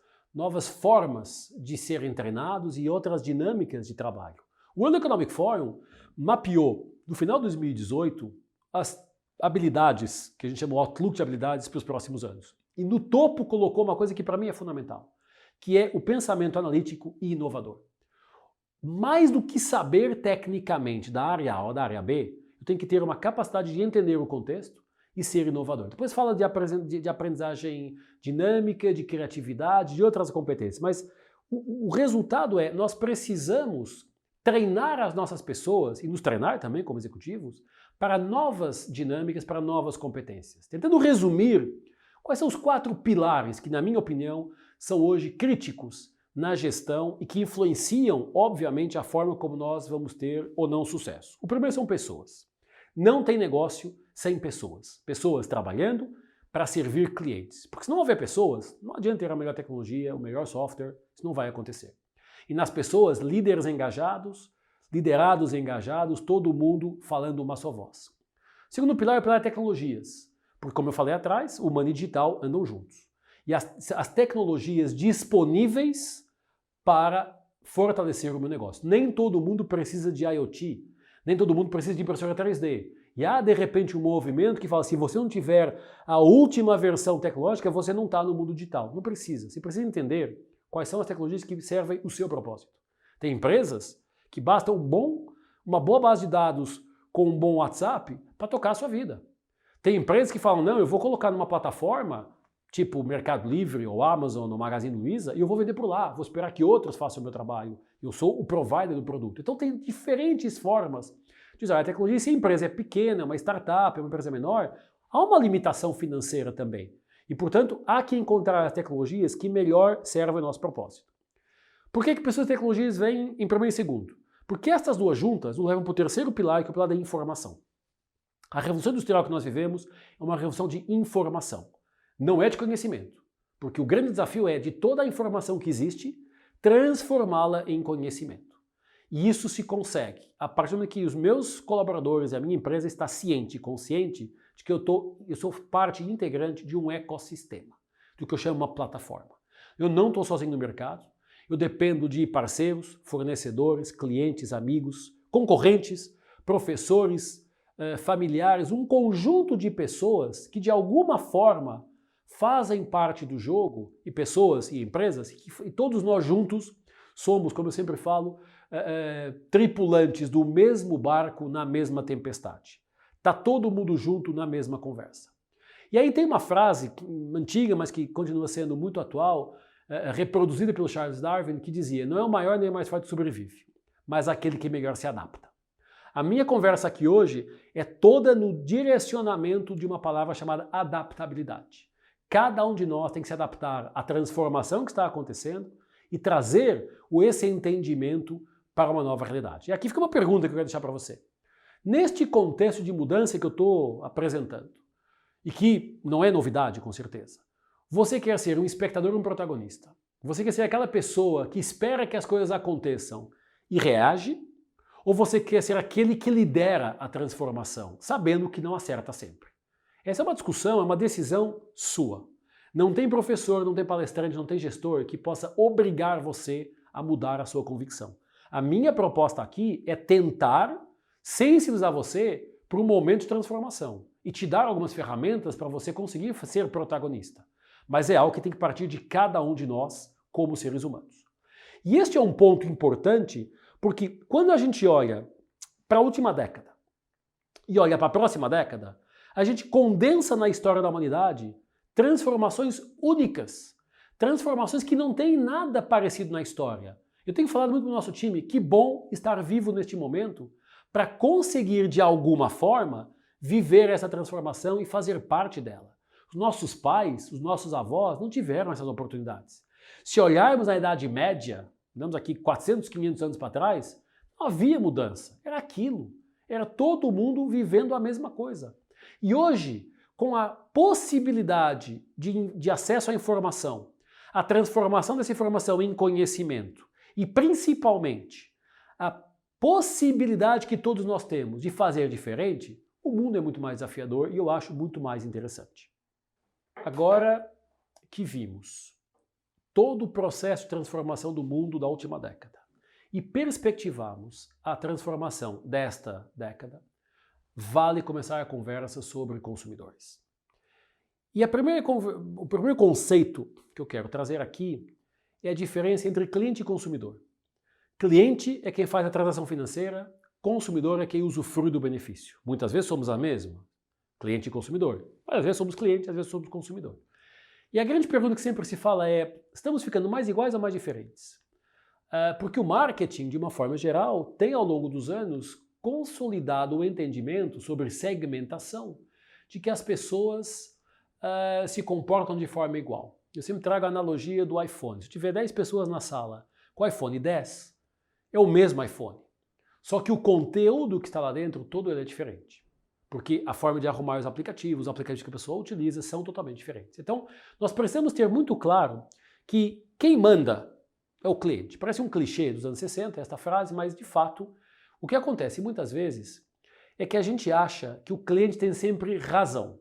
formas de serem treinados e outras dinâmicas de trabalho. O World Economic Forum mapeou, no final de 2018, as habilidades, que a gente chama o outlook de habilidades para os próximos anos. E no topo colocou uma coisa que para mim é fundamental, que é o pensamento analítico e inovador. Mais do que saber tecnicamente da área A ou da área B, eu tenho que ter uma capacidade de entender o contexto e ser inovador. Depois fala de aprendizagem dinâmica, de criatividade, de outras competências, mas o resultado é, nós precisamos treinar as nossas pessoas, e nos treinar também como executivos, para novas dinâmicas, para novas competências. Tentando resumir, quais são os 4 pilares que, na minha opinião, são hoje críticos na gestão e que influenciam, obviamente, a forma como nós vamos ter ou não sucesso. O primeiro são pessoas. Não tem negócio sem pessoas. Pessoas trabalhando para servir clientes. Porque se não houver pessoas, não adianta ter a melhor tecnologia, o melhor software, isso não vai acontecer. E nas pessoas, líderes engajados, liderados engajados, todo mundo falando uma só voz. Segundo pilar é o pilar de tecnologias. Porque, como eu falei atrás, o humano e digital andam juntos. E as tecnologias disponíveis para fortalecer o meu negócio. Nem todo mundo precisa de IoT, nem todo mundo precisa de impressora 3D. E há, de repente, um movimento que fala, se você não tiver a última versão tecnológica, você não está no mundo digital. Não precisa. Você precisa entender quais são as tecnologias que servem o seu propósito. Tem empresas que basta uma boa base de dados com um bom WhatsApp para tocar a sua vida. Tem empresas que falam, não, eu vou colocar numa plataforma, tipo Mercado Livre ou Amazon ou Magazine Luiza, e eu vou vender por lá, vou esperar que outros façam o meu trabalho. Eu sou o provider do produto. Então tem diferentes formas Diz, a tecnologia, se a empresa é pequena, uma startup, uma empresa menor, há uma limitação financeira também. E, portanto, há que encontrar as tecnologias que melhor servem ao nosso propósito. Por que pessoas e tecnologias vêm em primeiro e segundo? Porque estas duas juntas nos levam para o terceiro pilar, que é o pilar da informação. A revolução industrial que nós vivemos é uma revolução de informação, não é de conhecimento. Porque o grande desafio é, de toda a informação que existe, transformá-la em conhecimento. E isso se consegue a partir do momento que os meus colaboradores e a minha empresa está ciente e consciente de que eu sou parte integrante de um ecossistema, do que eu chamo uma plataforma. Eu não estou sozinho no mercado, eu dependo de parceiros, fornecedores, clientes, amigos, concorrentes, professores, familiares, um conjunto de pessoas que de alguma forma fazem parte do jogo, e pessoas e empresas, e todos nós juntos somos, como eu sempre falo, tripulantes do mesmo barco na mesma tempestade. Está todo mundo junto na mesma conversa. E aí tem uma frase antiga, mas que continua sendo muito atual, reproduzida pelo Charles Darwin, que dizia: não é o maior nem o mais forte que sobrevive, mas aquele que melhor se adapta. A minha conversa aqui hoje é toda no direcionamento de uma palavra chamada adaptabilidade. Cada um de nós tem que se adaptar à transformação que está acontecendo e trazer esse entendimento para uma nova realidade. E aqui fica uma pergunta que eu quero deixar para você. Neste contexto de mudança que eu estou apresentando, e que não é novidade, com certeza, você quer ser um espectador ou um protagonista? Você quer ser aquela pessoa que espera que as coisas aconteçam e reage? Ou você quer ser aquele que lidera a transformação, sabendo que não acerta sempre? Essa é uma discussão, é uma decisão sua. Não tem professor, não tem palestrante, não tem gestor que possa obrigar você a mudar a sua convicção. A minha proposta aqui é tentar sensibilizar você para um momento de transformação e te dar algumas ferramentas para você conseguir ser protagonista. Mas é algo que tem que partir de cada um de nós como seres humanos. E este é um ponto importante porque quando a gente olha para a última década e olha para a próxima década, a gente condensa na história da humanidade transformações únicas, transformações que não têm nada parecido na história. Eu tenho falado muito para o nosso time, que bom estar vivo neste momento para conseguir de alguma forma viver essa transformação e fazer parte dela. Os nossos pais, os nossos avós não tiveram essas oportunidades. Se olharmos na Idade Média, andamos aqui 400, 500 anos para trás, não havia mudança, era aquilo. Era todo mundo vivendo a mesma coisa. E hoje, com a possibilidade de acesso à informação, a transformação dessa informação em conhecimento e principalmente a possibilidade que todos nós temos de fazer diferente, o mundo é muito mais desafiador e eu acho muito mais interessante. Agora que vimos todo o processo de transformação do mundo da última década e perspectivamos a transformação desta década, vale começar a conversa sobre consumidores. E o primeiro conceito que eu quero trazer aqui é a diferença entre cliente e consumidor. Cliente é quem faz a transação financeira, consumidor é quem usufrui do benefício. Muitas vezes somos a mesma, cliente e consumidor. Às vezes somos cliente, às vezes somos consumidor. E a grande pergunta que sempre se fala é, estamos ficando mais iguais ou mais diferentes? Porque o marketing, de uma forma geral, tem ao longo dos anos consolidado o entendimento sobre segmentação de que as pessoas se comportam de forma igual. Eu sempre trago a analogia do iPhone. Se tiver 10 pessoas na sala com o iPhone 10, é o mesmo iPhone. Só que o conteúdo que está lá dentro, todo ele é diferente. Porque a forma de arrumar os aplicativos que a pessoa utiliza são totalmente diferentes. Então, nós precisamos ter muito claro que quem manda é o cliente. Parece um clichê dos anos 60 esta frase, mas de fato, o que acontece muitas vezes é que a gente acha que o cliente tem sempre razão.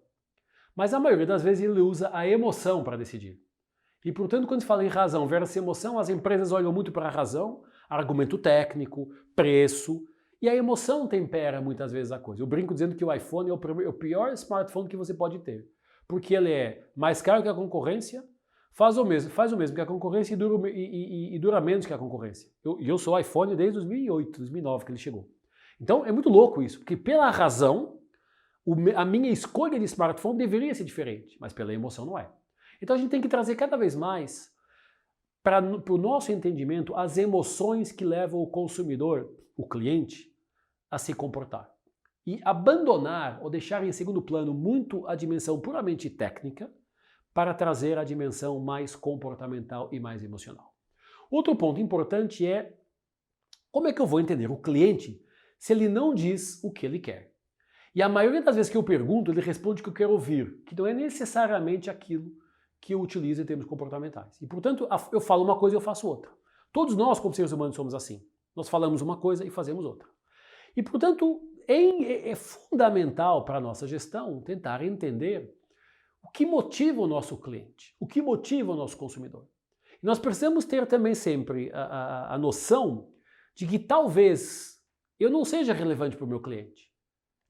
Mas a maioria das vezes ele usa a emoção para decidir. E portanto, quando se fala em razão versus emoção, as empresas olham muito para a razão, argumento técnico, preço, e a emoção tempera muitas vezes a coisa. Eu brinco dizendo que o iPhone é o pior smartphone que você pode ter, porque ele é mais caro que a concorrência, faz o mesmo que a concorrência e dura menos que a concorrência. Eu sou iPhone desde 2008, 2009 que ele chegou. Então é muito louco isso, porque pela razão, a minha escolha de smartphone deveria ser diferente, mas pela emoção não é. Então a gente tem que trazer cada vez mais para o nosso entendimento as emoções que levam o consumidor, o cliente, a se comportar. E abandonar ou deixar em segundo plano muito a dimensão puramente técnica para trazer a dimensão mais comportamental e mais emocional. Outro ponto importante é como é que eu vou entender o cliente se ele não diz o que ele quer. E a maioria das vezes que eu pergunto, ele responde o que eu quero ouvir, que não é necessariamente aquilo que eu utilizo em termos comportamentais. E, portanto, eu falo uma coisa e eu faço outra. Todos nós, como seres humanos, somos assim. Nós falamos uma coisa e fazemos outra. E, portanto, é fundamental para a nossa gestão tentar entender o que motiva o nosso cliente, o que motiva o nosso consumidor. E nós precisamos ter também sempre a noção de que talvez eu não seja relevante para o meu cliente.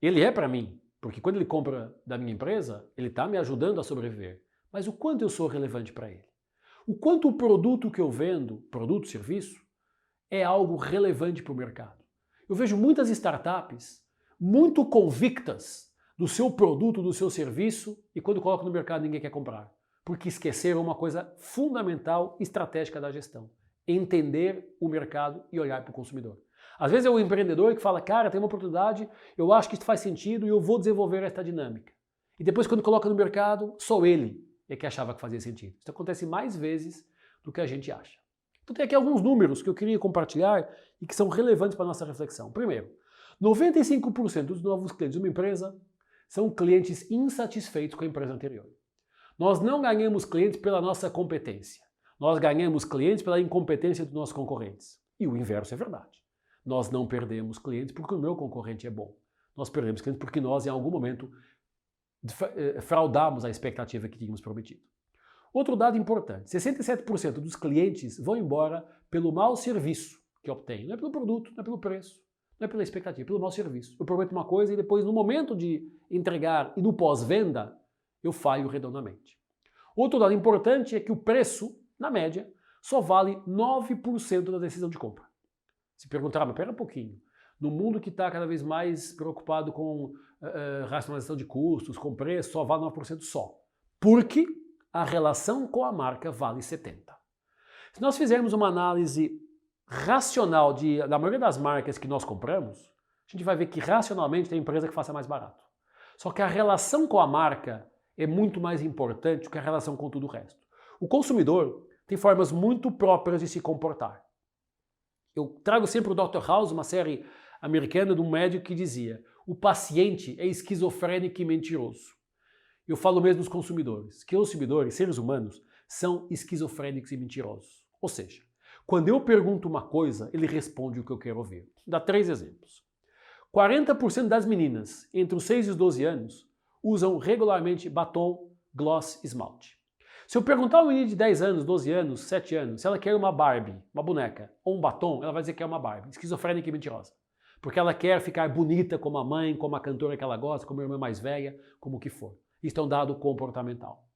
Ele é para mim, porque quando ele compra da minha empresa, ele está me ajudando a sobreviver. Mas o quanto eu sou relevante para ele? O quanto o produto que eu vendo, produto, serviço, é algo relevante para o mercado? Eu vejo muitas startups muito convictas do seu produto, do seu serviço, e quando colocam no mercado ninguém quer comprar. Porque esqueceram uma coisa fundamental, estratégica da gestão. Entender o mercado e olhar para o consumidor. Às vezes é o empreendedor que fala, cara, tem uma oportunidade, eu acho que isso faz sentido e eu vou desenvolver esta dinâmica. E depois quando coloca no mercado, só ele é que achava que fazia sentido. Isso acontece mais vezes do que a gente acha. Então tem aqui alguns números que eu queria compartilhar e que são relevantes para a nossa reflexão. Primeiro, 95% dos novos clientes de uma empresa são clientes insatisfeitos com a empresa anterior. Nós não ganhamos clientes pela nossa competência. Nós ganhamos clientes pela incompetência dos nossos concorrentes. E o inverso é verdade. Nós não perdemos clientes porque o meu concorrente é bom. Nós perdemos clientes porque nós, em algum momento, fraudamos a expectativa que tínhamos prometido. Outro dado importante, 67% dos clientes vão embora pelo mau serviço que obtêm. Não é pelo produto, não é pelo preço, não é pela expectativa, é pelo mau serviço. Eu prometo uma coisa e depois, no momento de entregar e no pós-venda, eu falho redondamente. Outro dado importante é que o preço, na média, só vale 9% da decisão de compra. Se perguntar, mas pera um pouquinho, no mundo que está cada vez mais preocupado com racionalização de custos, com preço, só vale 9% só. Porque a relação com a marca vale 70%. Se nós fizermos uma análise racional da maioria das marcas que nós compramos, a gente vai ver que racionalmente tem empresa que faça mais barato. Só que a relação com a marca é muito mais importante do que a relação com tudo o resto. O consumidor tem formas muito próprias de se comportar. Eu trago sempre o Dr. House, uma série americana de um médico que dizia: o paciente é esquizofrênico e mentiroso. Eu falo mesmo dos consumidores, que os consumidores, seres humanos, são esquizofrênicos e mentirosos. Ou seja, quando eu pergunto uma coisa, ele responde o que eu quero ouvir. Vou dar 3 exemplos. 40% das meninas entre os 6 e os 12 anos usam regularmente batom, gloss, esmalte. Se eu perguntar a uma menina de 10 anos, 12 anos, 7 anos, se ela quer uma Barbie, uma boneca, ou um batom, ela vai dizer que é uma Barbie, esquizofrênica e mentirosa. Porque ela quer ficar bonita como a mãe, como a cantora que ela gosta, como a irmã mais velha, como o que for. Isso é um dado comportamental.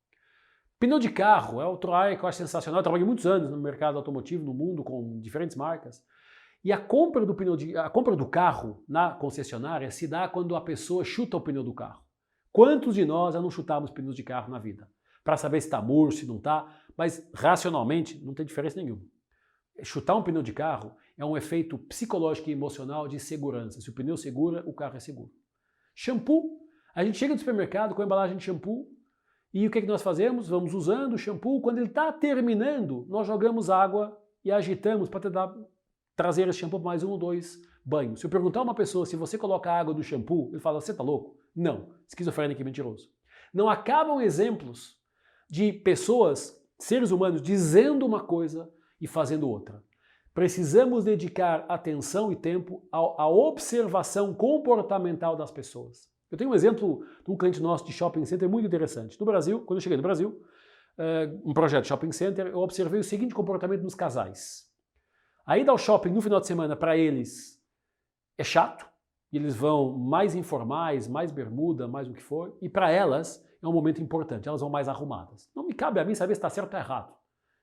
Pneu de carro é outra área que eu acho sensacional. Eu trabalhei muitos anos no mercado automotivo, no mundo, com diferentes marcas. E a compra do carro na concessionária se dá quando a pessoa chuta o pneu do carro. Quantos de nós já não chutamos pneus de carro na vida? Para saber se está murcho, se não está, mas racionalmente não tem diferença nenhuma. Chutar um pneu de carro é um efeito psicológico e emocional de segurança. Se o pneu segura, o carro é seguro. Shampoo. A gente chega no supermercado com a embalagem de shampoo e o que nós fazemos? Vamos usando o shampoo. Quando ele está terminando, nós jogamos água e agitamos para tentar trazer esse shampoo para mais 1 ou 2 banhos. Se eu perguntar a uma pessoa se você coloca água do shampoo, ele fala, você está louco? Não. Esquizofrênico e mentiroso. Não acabam exemplos de pessoas, seres humanos, dizendo uma coisa e fazendo outra. Precisamos dedicar atenção e tempo à observação comportamental das pessoas. Eu tenho um exemplo de um cliente nosso de shopping center muito interessante. No Brasil, quando eu cheguei no Brasil, um projeto de shopping center, eu observei o seguinte comportamento nos casais. A ida ao shopping no final de semana, para eles, é chato. E eles vão mais informais, mais bermuda, mais o que for. E para elas, é um momento importante. Elas vão mais arrumadas. Não me cabe a mim saber se está certo ou errado.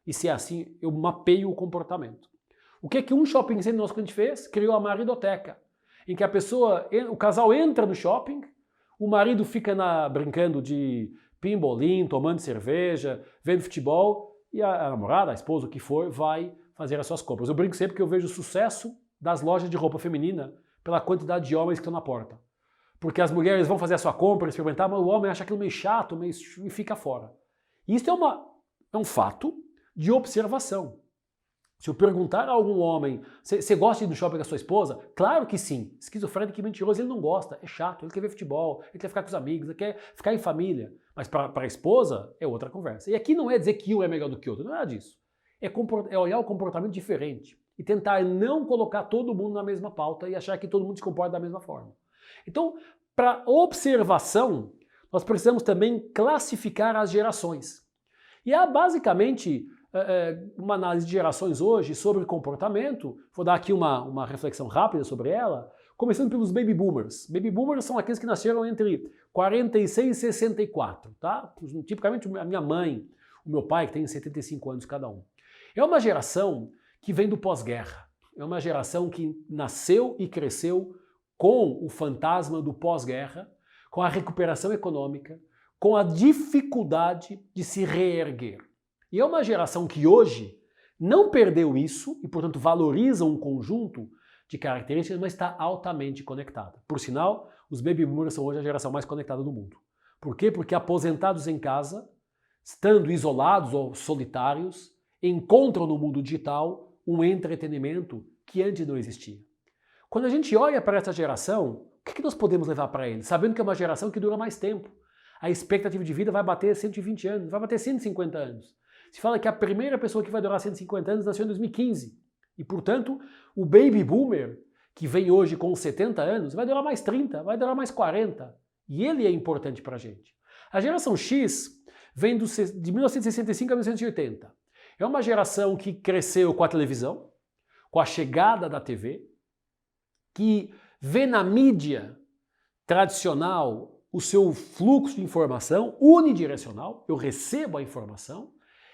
E se é assim, eu mapeio o comportamento. O que um shopping center nosso cliente fez? Criou a maridoteca. Em que o casal entra no shopping, o marido fica brincando de pimbolim, tomando cerveja, vendo futebol, e a namorada, a esposa, o que for, vai fazer as suas compras. Eu brinco sempre que eu vejo o sucesso das lojas de roupa feminina pela quantidade de homens que estão na porta. Porque as mulheres vão fazer a sua compra, experimentar, mas o homem acha aquilo meio chato, e fica fora. Isso é um fato de observação. Se eu perguntar a algum homem, você gosta de ir no shopping com a sua esposa? Claro que sim. Esquizofrênico e mentiroso, ele não gosta, é chato, ele quer ver futebol, ele quer ficar com os amigos, ele quer ficar em família. Mas para a esposa é outra conversa. E aqui não é dizer que um é melhor do que o outro, não é nada disso. É olhar o comportamento diferente e tentar não colocar todo mundo na mesma pauta e achar que todo mundo se comporta da mesma forma. Então, para observação, nós precisamos também classificar as gerações. E há basicamente uma análise de gerações hoje sobre comportamento. Vou dar aqui uma reflexão rápida sobre ela, começando pelos baby boomers. Baby boomers são aqueles que nasceram entre 46 e 64, tá? Tipicamente a minha mãe, o meu pai, que tem 75 anos cada um. É uma geração que vem do pós-guerra. É uma geração que nasceu e cresceu com o fantasma do pós-guerra, com a recuperação econômica, com a dificuldade de se reerguer. E é uma geração que hoje não perdeu isso e, portanto, valoriza um conjunto de características, mas está altamente conectada. Por sinal, os baby boomers são hoje a geração mais conectada do mundo. Por quê? Porque aposentados em casa, estando isolados ou solitários, encontram no mundo digital um entretenimento que antes não existia. Quando a gente olha para essa geração, o que nós podemos levar para eles? Sabendo que é uma geração que dura mais tempo. A expectativa de vida vai bater 120 anos, vai bater 150 anos. Se fala que a primeira pessoa que vai durar 150 anos nasceu em 2015. E, portanto, o baby boomer, que vem hoje com 70 anos, vai durar mais 30, vai durar mais 40. E ele é importante para a gente. A geração X vem de 1965 a 1980. É uma geração que cresceu com a televisão, com a chegada da TV, que vê na mídia tradicional o seu fluxo de informação unidirecional, eu recebo a informação,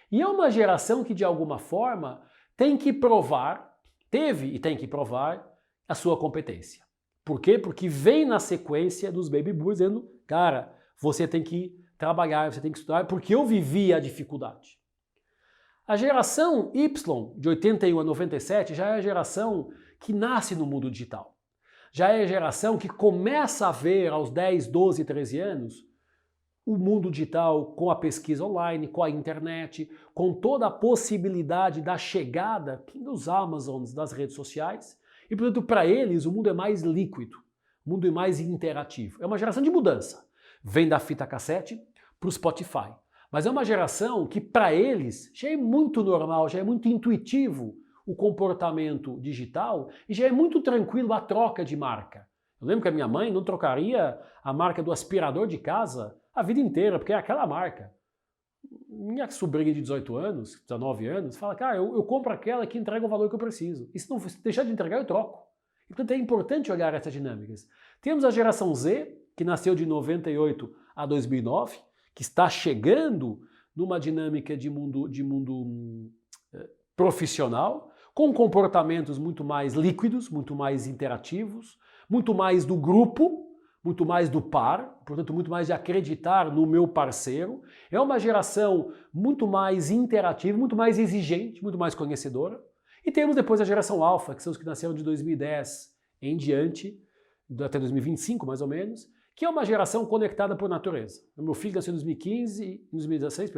e é uma geração que de alguma forma tem que provar, teve e tem que provar a sua competência. Por quê? Porque vem na sequência dos baby boomers dizendo, cara, você tem que trabalhar, você tem que estudar, porque eu vivi a dificuldade. A geração Y, de 81 a 97, já é a geração que nasce no mundo digital. Já é a geração que começa a ver aos 10, 12, 13 anos o mundo digital com a pesquisa online, com a internet, com toda a possibilidade da chegada dos Amazons, das redes sociais. E, portanto, para eles o mundo é mais líquido, o mundo é mais interativo. É uma geração de mudança. Vem da fita cassete para o Spotify. Mas é uma geração que, para eles, já é muito normal, já é muito intuitivo o comportamento digital e já é muito tranquilo a troca de marca. Eu lembro que a minha mãe não trocaria a marca do aspirador de casa a vida inteira, porque é aquela marca. Minha sobrinha de 18 anos, 19 anos, fala, cara, eu compro aquela que entrega o valor que eu preciso. E se não deixar de entregar, eu troco. E, portanto, é importante olhar essas dinâmicas. Temos a geração Z, que nasceu de 98 a 2009, que está chegando numa dinâmica de mundo profissional, com comportamentos muito mais líquidos, muito mais interativos, muito mais do grupo, muito mais do par, portanto muito mais de acreditar no meu parceiro. É uma geração muito mais interativa, muito mais exigente, muito mais conhecedora. E temos depois a geração alfa, que são os que nasceram de 2010 em diante, até 2025 mais ou menos, que é uma geração conectada por natureza. O meu filho nasceu em 2016,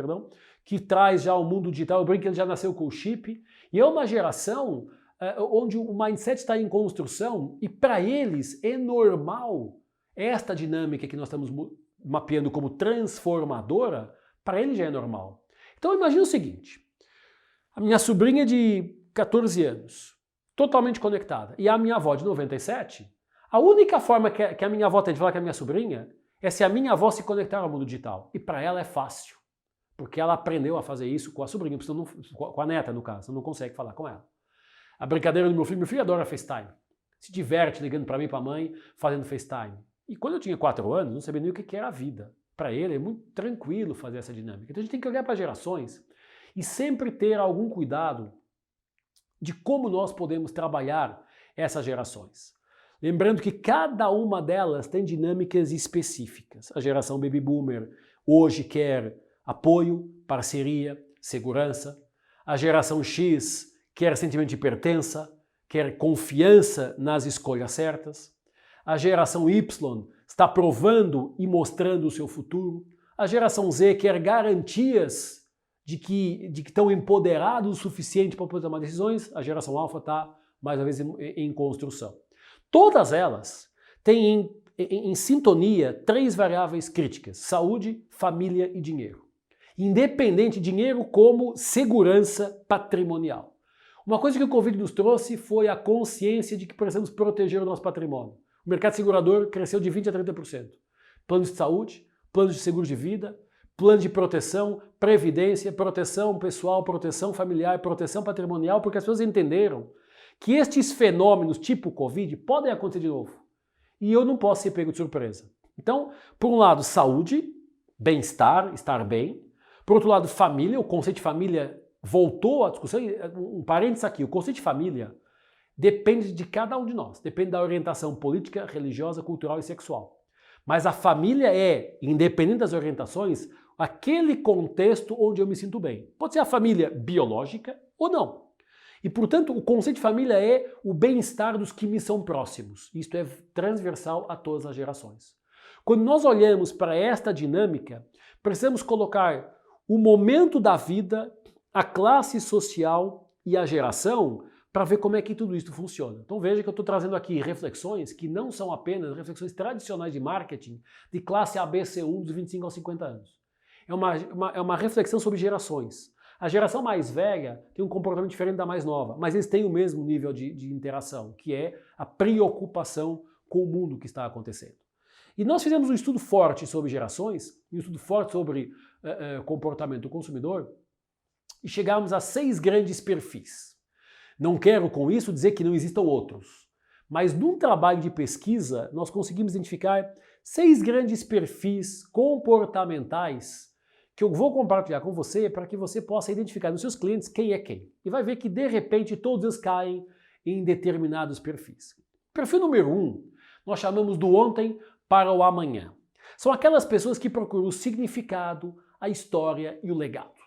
que traz já o mundo digital, eu brinco que ele já nasceu com o chip, e é uma geração onde o mindset está em construção, e para eles é normal esta dinâmica que nós estamos mapeando como transformadora, para eles já é normal. Então imagina o seguinte, a minha sobrinha de 14 anos, totalmente conectada, e a minha avó de 97, a única forma que a minha avó tem de falar com a minha sobrinha é se a minha avó se conectar ao mundo digital. E para ela é fácil, porque ela aprendeu a fazer isso com a sobrinha, com a neta no caso, não consegue falar com ela. A brincadeira do meu filho adora FaceTime. Se diverte ligando para mim e para a mãe, fazendo FaceTime. E quando eu tinha 4 anos, não sabia nem o que era a vida. Para ele é muito tranquilo fazer essa dinâmica. Então a gente tem que olhar para as gerações e sempre ter algum cuidado de como nós podemos trabalhar essas gerações. Lembrando que cada uma delas tem dinâmicas específicas. A geração Baby Boomer hoje quer apoio, parceria, segurança. A geração X quer sentimento de pertença, quer confiança nas escolhas certas. A geração Y está provando e mostrando o seu futuro. A geração Z quer garantias de que estão empoderados o suficiente para poder tomar decisões. A geração Alfa está, mais uma vez, em construção. Todas elas têm em sintonia 3 variáveis críticas: saúde, família e dinheiro. Independente, dinheiro como segurança patrimonial. Uma coisa que o Covid nos trouxe foi a consciência de que precisamos proteger o nosso patrimônio. O mercado segurador cresceu de 20% a 30%. Planos de saúde, planos de seguro de vida, plano de proteção, previdência, proteção pessoal, proteção familiar, proteção patrimonial, porque as pessoas entenderam que estes fenômenos tipo Covid podem acontecer de novo. E eu não posso ser pego de surpresa. Então, por um lado, saúde, bem-estar, estar bem. Por outro lado, família, o conceito de família voltou à discussão. Um parênteses aqui, o conceito de família depende de cada um de nós, depende da orientação política, religiosa, cultural e sexual. Mas a família é, independente das orientações, aquele contexto onde eu me sinto bem. Pode ser a família biológica ou não. E, portanto, o conceito de família é o bem-estar dos que me são próximos. Isto é transversal a todas as gerações. Quando nós olhamos para esta dinâmica, precisamos colocar o momento da vida, a classe social e a geração para ver como é que tudo isso funciona. Então veja que eu estou trazendo aqui reflexões que não são apenas reflexões tradicionais de marketing de classe ABC1 dos 25 aos 50 anos. É uma reflexão sobre gerações. A geração mais velha tem um comportamento diferente da mais nova, mas eles têm o mesmo nível de interação, que é a preocupação com o mundo que está acontecendo. E nós fizemos um estudo forte sobre gerações, um estudo forte sobre comportamento do consumidor, e chegamos a 6 grandes perfis. Não quero com isso dizer que não existam outros, mas num trabalho de pesquisa nós conseguimos identificar 6 grandes perfis comportamentais que eu vou compartilhar com você para que você possa identificar nos seus clientes quem é quem. E vai ver que de repente todos eles caem em determinados perfis. Perfil número 1, nós chamamos do ontem para o amanhã. São aquelas pessoas que procuram o significado, a história e o legado.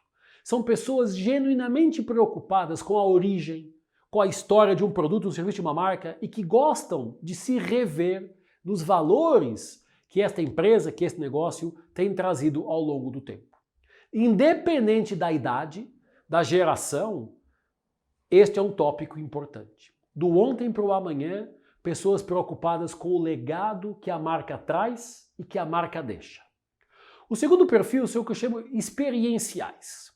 São pessoas genuinamente preocupadas com a origem, com a história de um produto, um serviço de uma marca e que gostam de se rever nos valores que esta empresa, que este negócio tem trazido ao longo do tempo. Independente da idade, da geração, este é um tópico importante. Do ontem para o amanhã, pessoas preocupadas com o legado que a marca traz e que a marca deixa. O segundo perfil são o que eu chamo experienciais.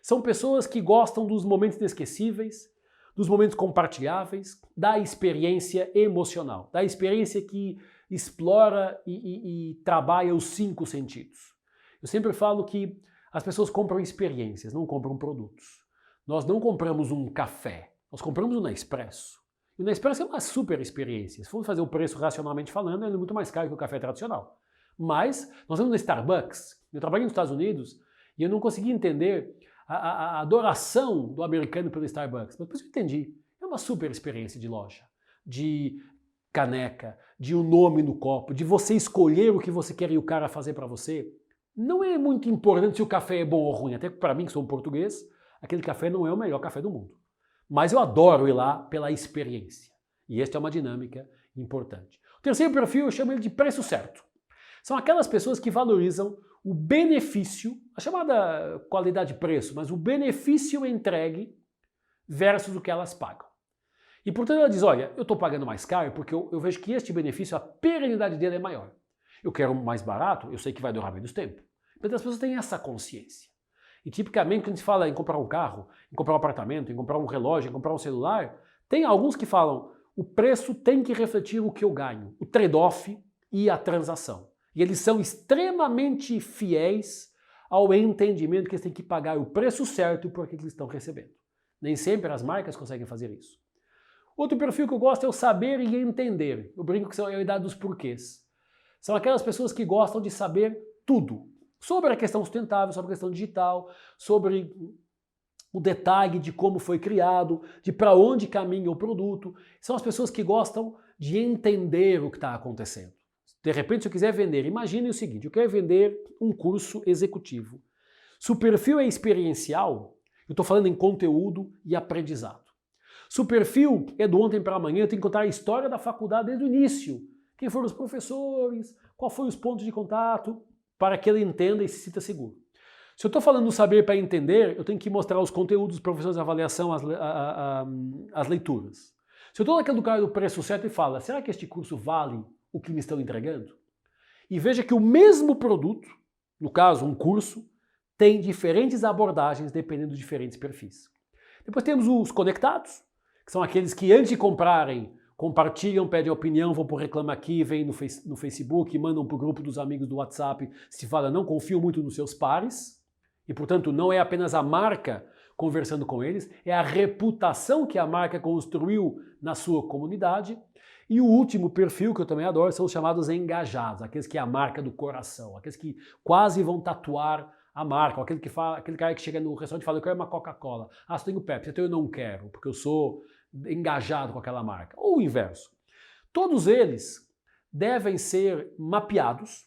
São pessoas que gostam dos momentos inesquecíveis, dos momentos compartilháveis, da experiência emocional, da experiência que explora e trabalha os 5 sentidos. Eu sempre falo que as pessoas compram experiências, não compram produtos. Nós não compramos um café, nós compramos um Nespresso. E o Nespresso é uma super experiência. Se for fazer o preço racionalmente falando, ele é muito mais caro que o café tradicional. Mas nós vamos no Starbucks, eu trabalhei nos Estados Unidos e eu não consegui entender a adoração do americano pelo Starbucks. Mas depois eu entendi. É uma super experiência de loja, de caneca, de um nome no copo, de você escolher o que você quer e o cara fazer para você. Não é muito importante se o café é bom ou ruim, até que para mim, que sou um português, aquele café não é o melhor café do mundo. Mas eu adoro ir lá pela experiência. E esta é uma dinâmica importante. O terceiro perfil eu chamo ele de preço certo. São aquelas pessoas que valorizam o benefício, a chamada qualidade-preço, mas o benefício entregue versus o que elas pagam. E portanto ela diz, olha, eu estou pagando mais caro porque eu vejo que este benefício, a perenidade dele é maior. Eu quero mais barato, eu sei que vai durar menos tempo. Então as pessoas têm essa consciência. E tipicamente quando se fala em comprar um carro, em comprar um apartamento, em comprar um relógio, em comprar um celular, tem alguns que falam, o preço tem que refletir o que eu ganho, o trade-off e a transação. E eles são extremamente fiéis ao entendimento que eles têm que pagar o preço certo por aquilo que eles estão recebendo. Nem sempre as marcas conseguem fazer isso. Outro perfil que eu gosto é o saber e entender. Eu brinco que é a idade dos porquês. São aquelas pessoas que gostam de saber tudo. Sobre a questão sustentável, sobre a questão digital, sobre o detalhe de como foi criado, de para onde caminha o produto. São as pessoas que gostam de entender o que está acontecendo. De repente, se eu quiser vender, imagine o seguinte, eu quero vender um curso executivo. Se o perfil é experiencial, eu estou falando em conteúdo e aprendizado. Se o perfil é do ontem para amanhã, eu tenho que contar a história da faculdade desde o início. Quem foram os professores, qual foram os pontos de contato, para que ele entenda e se sinta seguro. Se eu estou falando do saber para entender, eu tenho que mostrar os conteúdos dos professores de avaliação, as leituras. Se eu estou naquele cara do preço certo e falo, será que este curso vale o que me estão entregando? E veja que o mesmo produto, no caso um curso, tem diferentes abordagens dependendo de diferentes perfis. Depois temos os conectados, que são aqueles que antes de comprarem, compartilham, pedem opinião, vão por Reclame Aqui, vêm no Facebook, mandam para o grupo dos amigos do WhatsApp, se fala, não confio muito nos seus pares, e portanto não é apenas a marca conversando com eles, é a reputação que a marca construiu na sua comunidade. E o último perfil, que eu também adoro, são os chamados engajados, aqueles que é a marca do coração, aqueles que quase vão tatuar a marca, aquele cara que chega no restaurante e fala, eu quero uma Coca-Cola. Ah, se eu tenho Pepsi, então eu não quero, porque eu sou engajado com aquela marca. Ou o inverso. Todos eles devem ser mapeados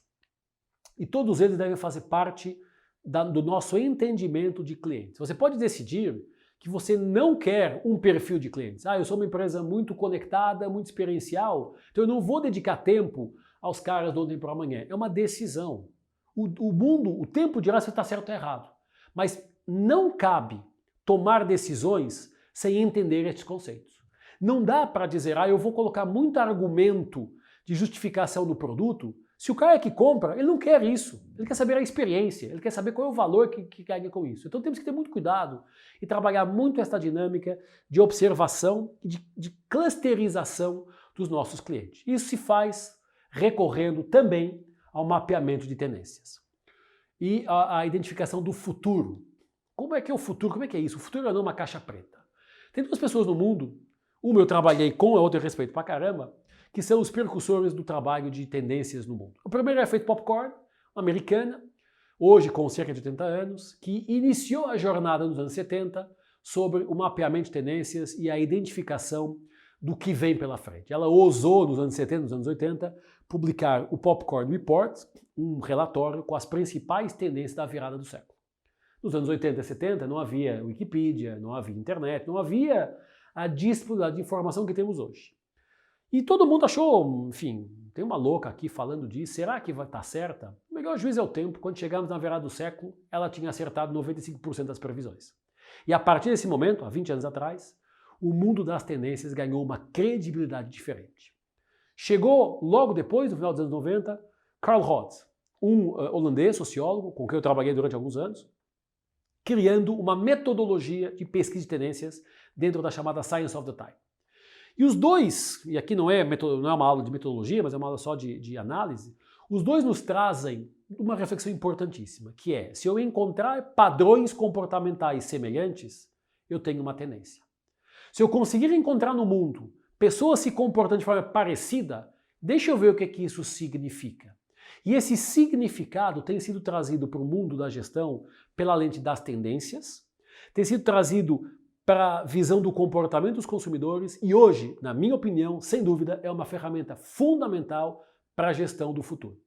e todos eles devem fazer parte do nosso entendimento de clientes. Você pode decidir que você não quer um perfil de clientes. Ah, eu sou uma empresa muito conectada, muito experiencial, então eu não vou dedicar tempo aos caras do ontem para amanhã. É uma decisão. O mundo, o tempo dirá se está certo ou errado. Mas não cabe tomar decisões sem entender estes conceitos. Não dá para dizer, eu vou colocar muito argumento de justificação no produto. Se o cara que compra, ele não quer isso. Ele quer saber a experiência, ele quer saber qual é o valor que ganha com isso. Então temos que ter muito cuidado e trabalhar muito essa dinâmica de observação e de clusterização dos nossos clientes. Isso se faz recorrendo também ao mapeamento de tendências. E a identificação do futuro. Como é que é o futuro? Como é que é isso? O futuro não é uma caixa preta. Tem duas pessoas no mundo, uma eu trabalhei com, a outra eu respeito pra caramba, que são os precursores do trabalho de tendências no mundo. O primeiro é a Faith Popcorn, uma americana, hoje com cerca de 80 anos, que iniciou a jornada nos anos 70 sobre o mapeamento de tendências e a identificação do que vem pela frente. Ela ousou, nos anos 70, nos anos 80, publicar o Popcorn Report, um relatório com as principais tendências da virada do século. Nos anos 80 e 70 não havia Wikipedia, não havia internet, não havia a disponibilidade de informação que temos hoje. E todo mundo achou, enfim, tem uma louca aqui falando disso, será que vai estar certa? O melhor juiz é o tempo. Quando chegamos na virada do século, ela tinha acertado 95% das previsões. E a partir desse momento, há 20 anos atrás, o mundo das tendências ganhou uma credibilidade diferente. Chegou logo depois, no final dos anos 90, Carl Rhodes, um holandês, sociólogo, com quem eu trabalhei durante alguns anos, criando uma metodologia de pesquisa de tendências dentro da chamada Science of the Time. E os dois, e aqui não é uma aula de metodologia, mas é uma aula só de análise, os dois nos trazem uma reflexão importantíssima, que é, se eu encontrar padrões comportamentais semelhantes, eu tenho uma tendência. Se eu conseguir encontrar no mundo pessoas se comportando de forma parecida, deixa eu ver o que isso significa. E esse significado tem sido trazido para o mundo da gestão pela lente das tendências, tem sido trazido para a visão do comportamento dos consumidores e hoje, na minha opinião, sem dúvida, é uma ferramenta fundamental para a gestão do futuro.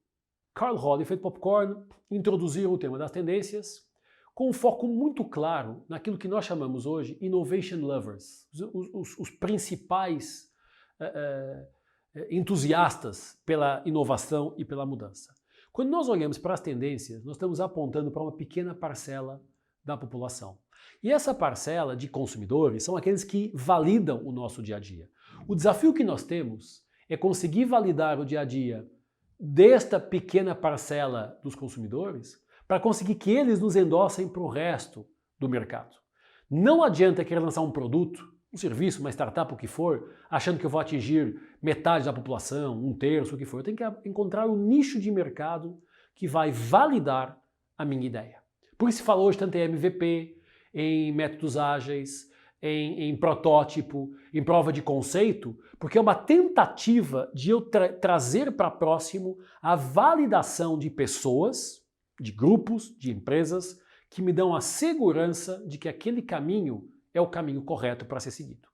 Carl Rhodes e Faith Popcorn introduziram o tema das tendências com um foco muito claro naquilo que nós chamamos hoje Innovation Lovers, os principais entusiastas pela inovação e pela mudança. Quando nós olhamos para as tendências, nós estamos apontando para uma pequena parcela da população. E essa parcela de consumidores são aqueles que validam o nosso dia a dia. O desafio que nós temos é conseguir validar o dia a dia desta pequena parcela dos consumidores para conseguir que eles nos endossem para o resto do mercado. Não adianta querer lançar um produto, um serviço, uma startup, o que for, achando que eu vou atingir metade da população, um terço, o que for. Eu tenho que encontrar um nicho de mercado que vai validar a minha ideia. Por isso se fala hoje tanto em MVP, em métodos ágeis, em protótipo, em prova de conceito, porque é uma tentativa de eu trazer para próximo a validação de pessoas, de grupos, de empresas, que me dão a segurança de que aquele caminho é o caminho correto para ser seguido.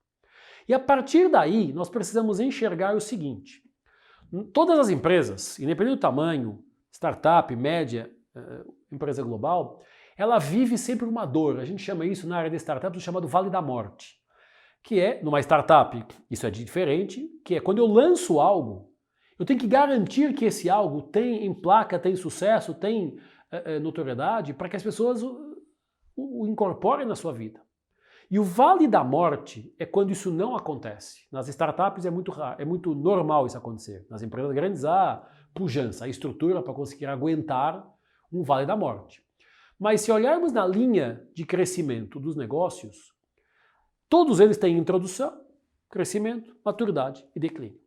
E a partir daí, nós precisamos enxergar o seguinte: todas as empresas, independente do tamanho, startup, média, empresa global, ela vive sempre uma dor. A gente chama isso na área de startups do chamado Vale da Morte. que é, numa startup, isso é diferente, que é quando eu lanço algo, eu tenho que garantir que esse algo tem emplaca, tem sucesso, tem notoriedade, para que as pessoas o incorporem na sua vida. E o vale da morte é quando isso não acontece. Nas startups é muito raro, é muito normal isso acontecer. Nas empresas grandes há pujança, há estrutura para conseguir aguentar um vale da morte. Mas se olharmos na linha de crescimento dos negócios, todos eles têm introdução, crescimento, maturidade e declínio.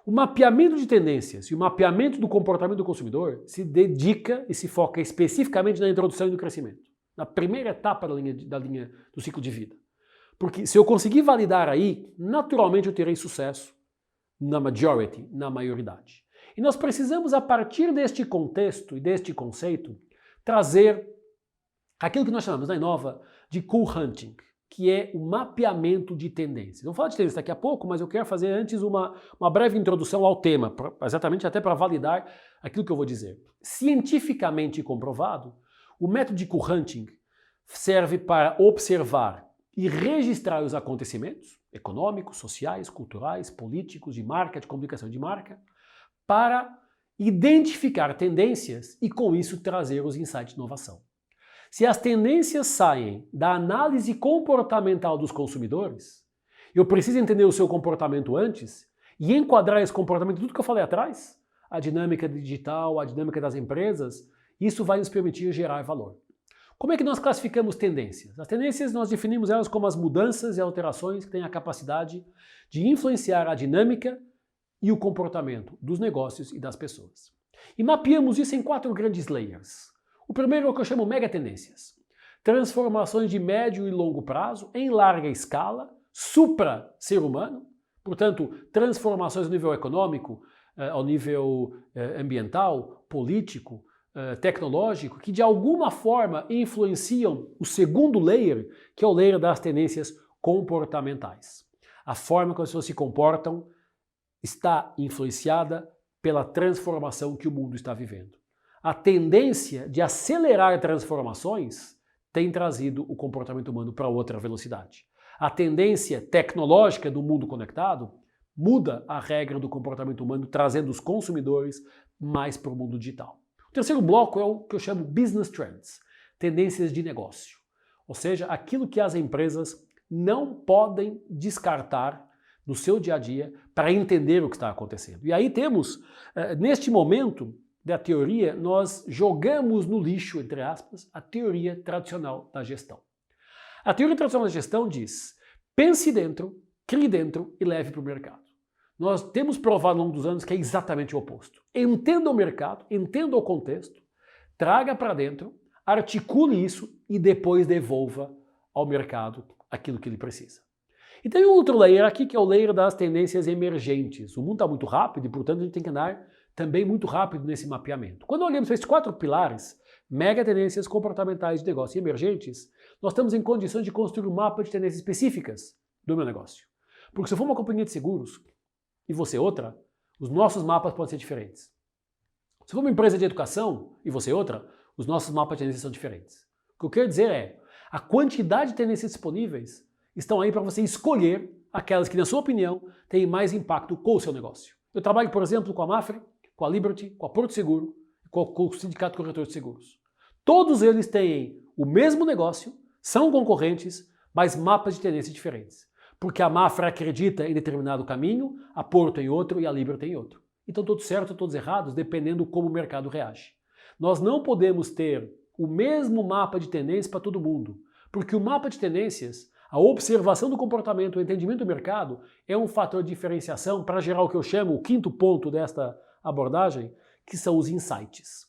O mapeamento de tendências e o mapeamento do comportamento do consumidor se dedica e se foca especificamente na introdução e no crescimento, na primeira etapa da linha do ciclo de vida. Porque se eu conseguir validar aí, naturalmente eu terei sucesso na majority, na maioridade. E nós precisamos, a partir deste contexto e deste conceito, trazer aquilo que nós chamamos na Inova de cool hunting, que é o mapeamento de tendências. Vou falar de tendências daqui a pouco, mas eu quero fazer antes uma breve introdução ao tema, exatamente até para validar aquilo que eu vou dizer. Cientificamente comprovado, o método de cool hunting serve para observar e registrar os acontecimentos econômicos, sociais, culturais, políticos, de marca, de comunicação de marca, para identificar tendências e com isso trazer os insights de inovação. Se as tendências saem da análise comportamental dos consumidores, eu preciso entender o seu comportamento antes e enquadrar esse comportamento, tudo que eu falei atrás, a dinâmica digital, a dinâmica das empresas, isso vai nos permitir gerar valor. Como é que nós classificamos tendências? As tendências nós definimos elas como as mudanças e alterações que têm a capacidade de influenciar a dinâmica e o comportamento dos negócios e das pessoas. E mapeamos isso em 4 grandes layers. O primeiro é o que eu chamo mega tendências. Transformações de médio e longo prazo, em larga escala, supra-ser humano, portanto, transformações ao nível econômico, ao nível ambiental, político, tecnológico, que de alguma forma influenciam o segundo layer, que é o layer das tendências comportamentais. A forma como as pessoas se comportam está influenciada pela transformação que o mundo está vivendo. A tendência de acelerar transformações tem trazido o comportamento humano para outra velocidade. A tendência tecnológica do mundo conectado muda a regra do comportamento humano, trazendo os consumidores mais para o mundo digital. O terceiro bloco é o que eu chamo Business Trends, tendências de negócio. Ou seja, aquilo que as empresas não podem descartar no seu dia a dia para entender o que está acontecendo. E aí temos, neste momento da teoria, nós jogamos no lixo, entre aspas, a teoria tradicional da gestão. A teoria tradicional da gestão diz: pense dentro, crie dentro e leve para o mercado. Nós temos provado ao longo dos anos que é exatamente o oposto. Entenda o mercado, entenda o contexto, traga para dentro, articule isso e depois devolva ao mercado aquilo que ele precisa. E tem um outro layer aqui que é o layer das tendências emergentes. O mundo está muito rápido e, portanto, a gente tem que andar também muito rápido nesse mapeamento. Quando olhamos para esses 4 pilares, mega tendências comportamentais de negócio e emergentes, nós estamos em condições de construir um mapa de tendências específicas do meu negócio. Porque se eu for uma companhia de seguros e você outra, os nossos mapas podem ser diferentes. Se eu for uma empresa de educação e você outra, os nossos mapas de tendências são diferentes. O que eu quero dizer é, a quantidade de tendências disponíveis estão aí para você escolher aquelas que, na sua opinião, têm mais impacto com o seu negócio. Eu trabalho, por exemplo, com a Mafre, com a Liberty, com a Porto Seguro, com o Sindicato Corretor de Seguros. Todos eles têm o mesmo negócio, são concorrentes, mas mapas de tendência diferentes. Porque a Mafra acredita em determinado caminho, a Porto em outro e a Liberty em outro. Então todos certos, todos errados, dependendo como o mercado reage. Nós não podemos ter o mesmo mapa de tendências para todo mundo, porque o mapa de tendências, a observação do comportamento, o entendimento do mercado, é um fator de diferenciação para gerar o que eu chamo, o 5º ponto desta abordagem, que são os insights.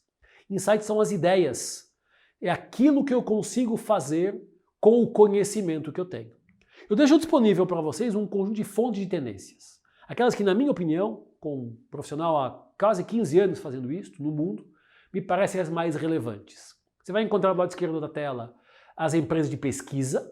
Insights são as ideias. É aquilo que eu consigo fazer com o conhecimento que eu tenho. Eu deixo disponível para vocês um conjunto de fontes de tendências. Aquelas que, na minha opinião, com um profissional há quase 15 anos fazendo isso no mundo, me parecem as mais relevantes. Você vai encontrar do lado esquerdo da tela as empresas de pesquisa,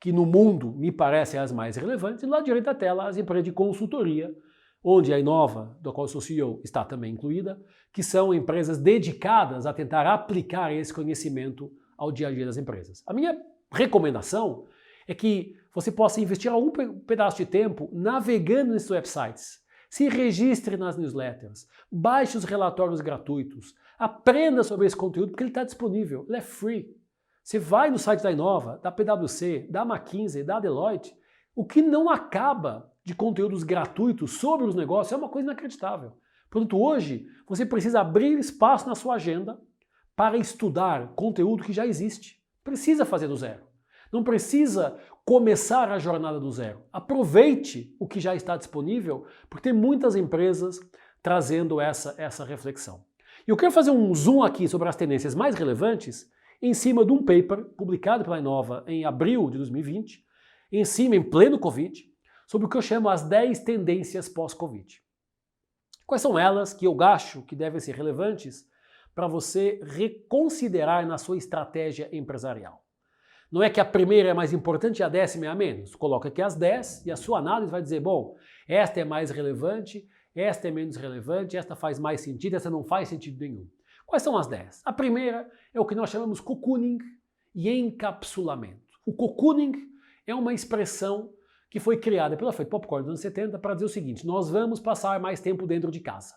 que no mundo me parecem as mais relevantes, e do lado direito da tela as empresas de consultoria, onde a Inova, da qual eu sou CEO, está também incluída, que são empresas dedicadas a tentar aplicar esse conhecimento ao dia a dia das empresas. A minha recomendação é que você possa investir algum pedaço de tempo navegando nesses websites. Se registre nas newsletters, baixe os relatórios gratuitos, aprenda sobre esse conteúdo porque ele está disponível, ele é free. Você vai no site da Inova, da PwC, da McKinsey, da Deloitte, o que não acaba de conteúdos gratuitos sobre os negócios é uma coisa inacreditável. Portanto, hoje você precisa abrir espaço na sua agenda para estudar conteúdo que já existe. Precisa fazer do zero. Não precisa começar a jornada do zero. Aproveite o que já está disponível, porque tem muitas empresas trazendo essa reflexão. E eu quero fazer um zoom aqui sobre as tendências mais relevantes em cima de um paper publicado pela Inova em abril de 2020, em pleno Covid, sobre o que eu chamo as 10 tendências pós-Covid. Quais são elas que eu acho que devem ser relevantes para você reconsiderar na sua estratégia empresarial? Não é que a primeira é mais importante e a 10ª é a menos. Coloca aqui as 10 e a sua análise vai dizer, bom, esta é mais relevante, esta é menos relevante, esta faz mais sentido, esta não faz sentido nenhum. Quais são as 10? A primeira é o que nós chamamos cocooning e encapsulamento. O cocooning é uma expressão que foi criada pelo efeito popcorn dos anos 70 para dizer o seguinte, nós vamos passar mais tempo dentro de casa.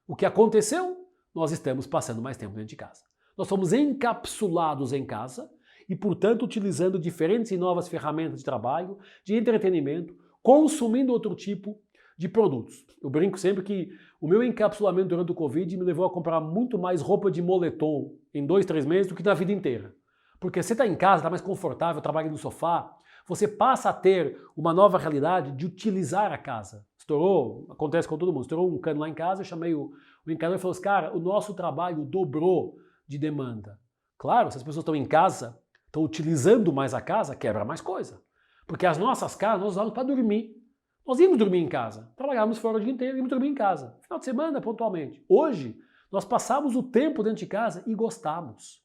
O que aconteceu? Nós estamos passando mais tempo dentro de casa. Nós somos encapsulados em casa e, portanto, utilizando diferentes e novas ferramentas de trabalho, de entretenimento, consumindo outro tipo de produtos. Eu brinco sempre que o meu encapsulamento durante o Covid me levou a comprar muito mais roupa de moletom em 2, 3 meses do que na vida inteira. Porque você está em casa, está mais confortável, trabalha no sofá, você passa a ter uma nova realidade de utilizar a casa. Acontece com todo mundo, estourou um cano lá em casa, eu chamei o encanador e falou assim, cara, o nosso trabalho dobrou de demanda. Claro, se as pessoas estão em casa, estão utilizando mais a casa, quebra mais coisa. Porque as nossas casas nós usamos para dormir. Nós íamos dormir em casa, trabalhávamos fora o dia inteiro, íamos dormir em casa. Final de semana, pontualmente. Hoje, nós passamos o tempo dentro de casa e gostamos.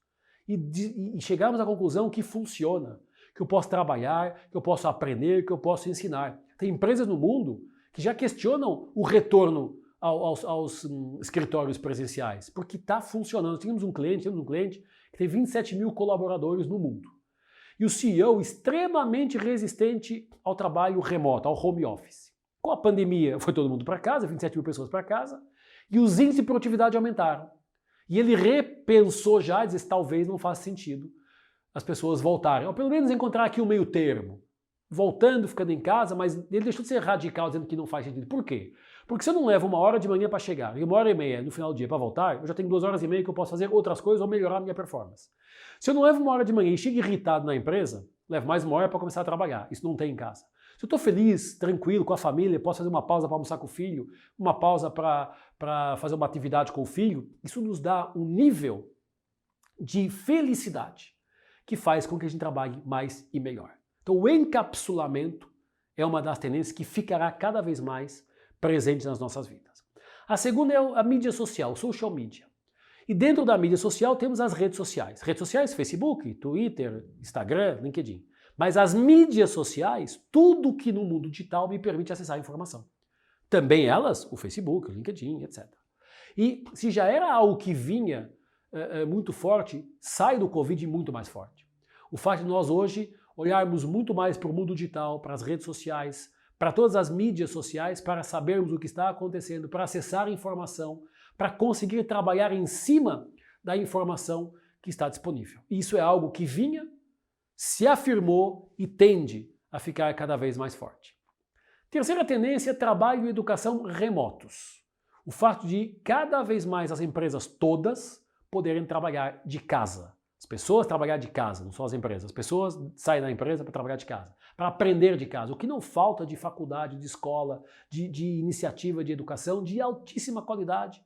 E chegamos à conclusão que funciona, que eu posso trabalhar, que eu posso aprender, que eu posso ensinar. Tem empresas no mundo que já questionam o retorno aos escritórios presenciais, porque está funcionando. Temos um cliente que tem 27 mil colaboradores no mundo. E o CEO extremamente resistente ao trabalho remoto, ao home office. Com a pandemia, foi todo mundo para casa, 27 mil pessoas para casa, e os índices de produtividade aumentaram. E ele repensou já e disse, talvez não faça sentido as pessoas voltarem, ou pelo menos encontrar aqui um meio termo. Voltando, ficando em casa, mas ele deixou de ser radical, dizendo que não faz sentido. Por quê? Porque se eu não levo 1 hora de manhã para chegar e 1h30 no final do dia para voltar, eu já tenho 2h30 que eu posso fazer outras coisas ou melhorar a minha performance. Se eu não levo 1 hora de manhã e chego irritado na empresa, levo mais 1 hora para começar a trabalhar. Isso não tem em casa. Se eu estou feliz, tranquilo, com a família, posso fazer uma pausa para almoçar com o filho, uma pausa para fazer uma atividade com o filho, isso nos dá um nível de felicidade que faz com que a gente trabalhe mais e melhor. Então o encapsulamento é uma das tendências que ficará cada vez mais presente nas nossas vidas. A segunda é a mídia social, social media. E dentro da mídia social temos as redes sociais. Redes sociais, Facebook, Twitter, Instagram, LinkedIn. Mas as mídias sociais, tudo que no mundo digital me permite acessar a informação. Também elas, o Facebook, o LinkedIn, etc. E se já era algo que vinha muito forte, sai do Covid muito mais forte. O fato de nós hoje olharmos muito mais para o mundo digital, para as redes sociais, para todas as mídias sociais, para sabermos o que está acontecendo, para acessar a informação, para conseguir trabalhar em cima da informação que está disponível. Isso é algo que vinha, se afirmou e tende a ficar cada vez mais forte. Terceira tendência, trabalho e educação remotos. O fato de cada vez mais as empresas todas poderem trabalhar de casa. As pessoas trabalhar de casa, não só as empresas. As pessoas saem da empresa para trabalhar de casa, para aprender de casa. O que não falta de faculdade, de escola, de iniciativa de educação de altíssima qualidade,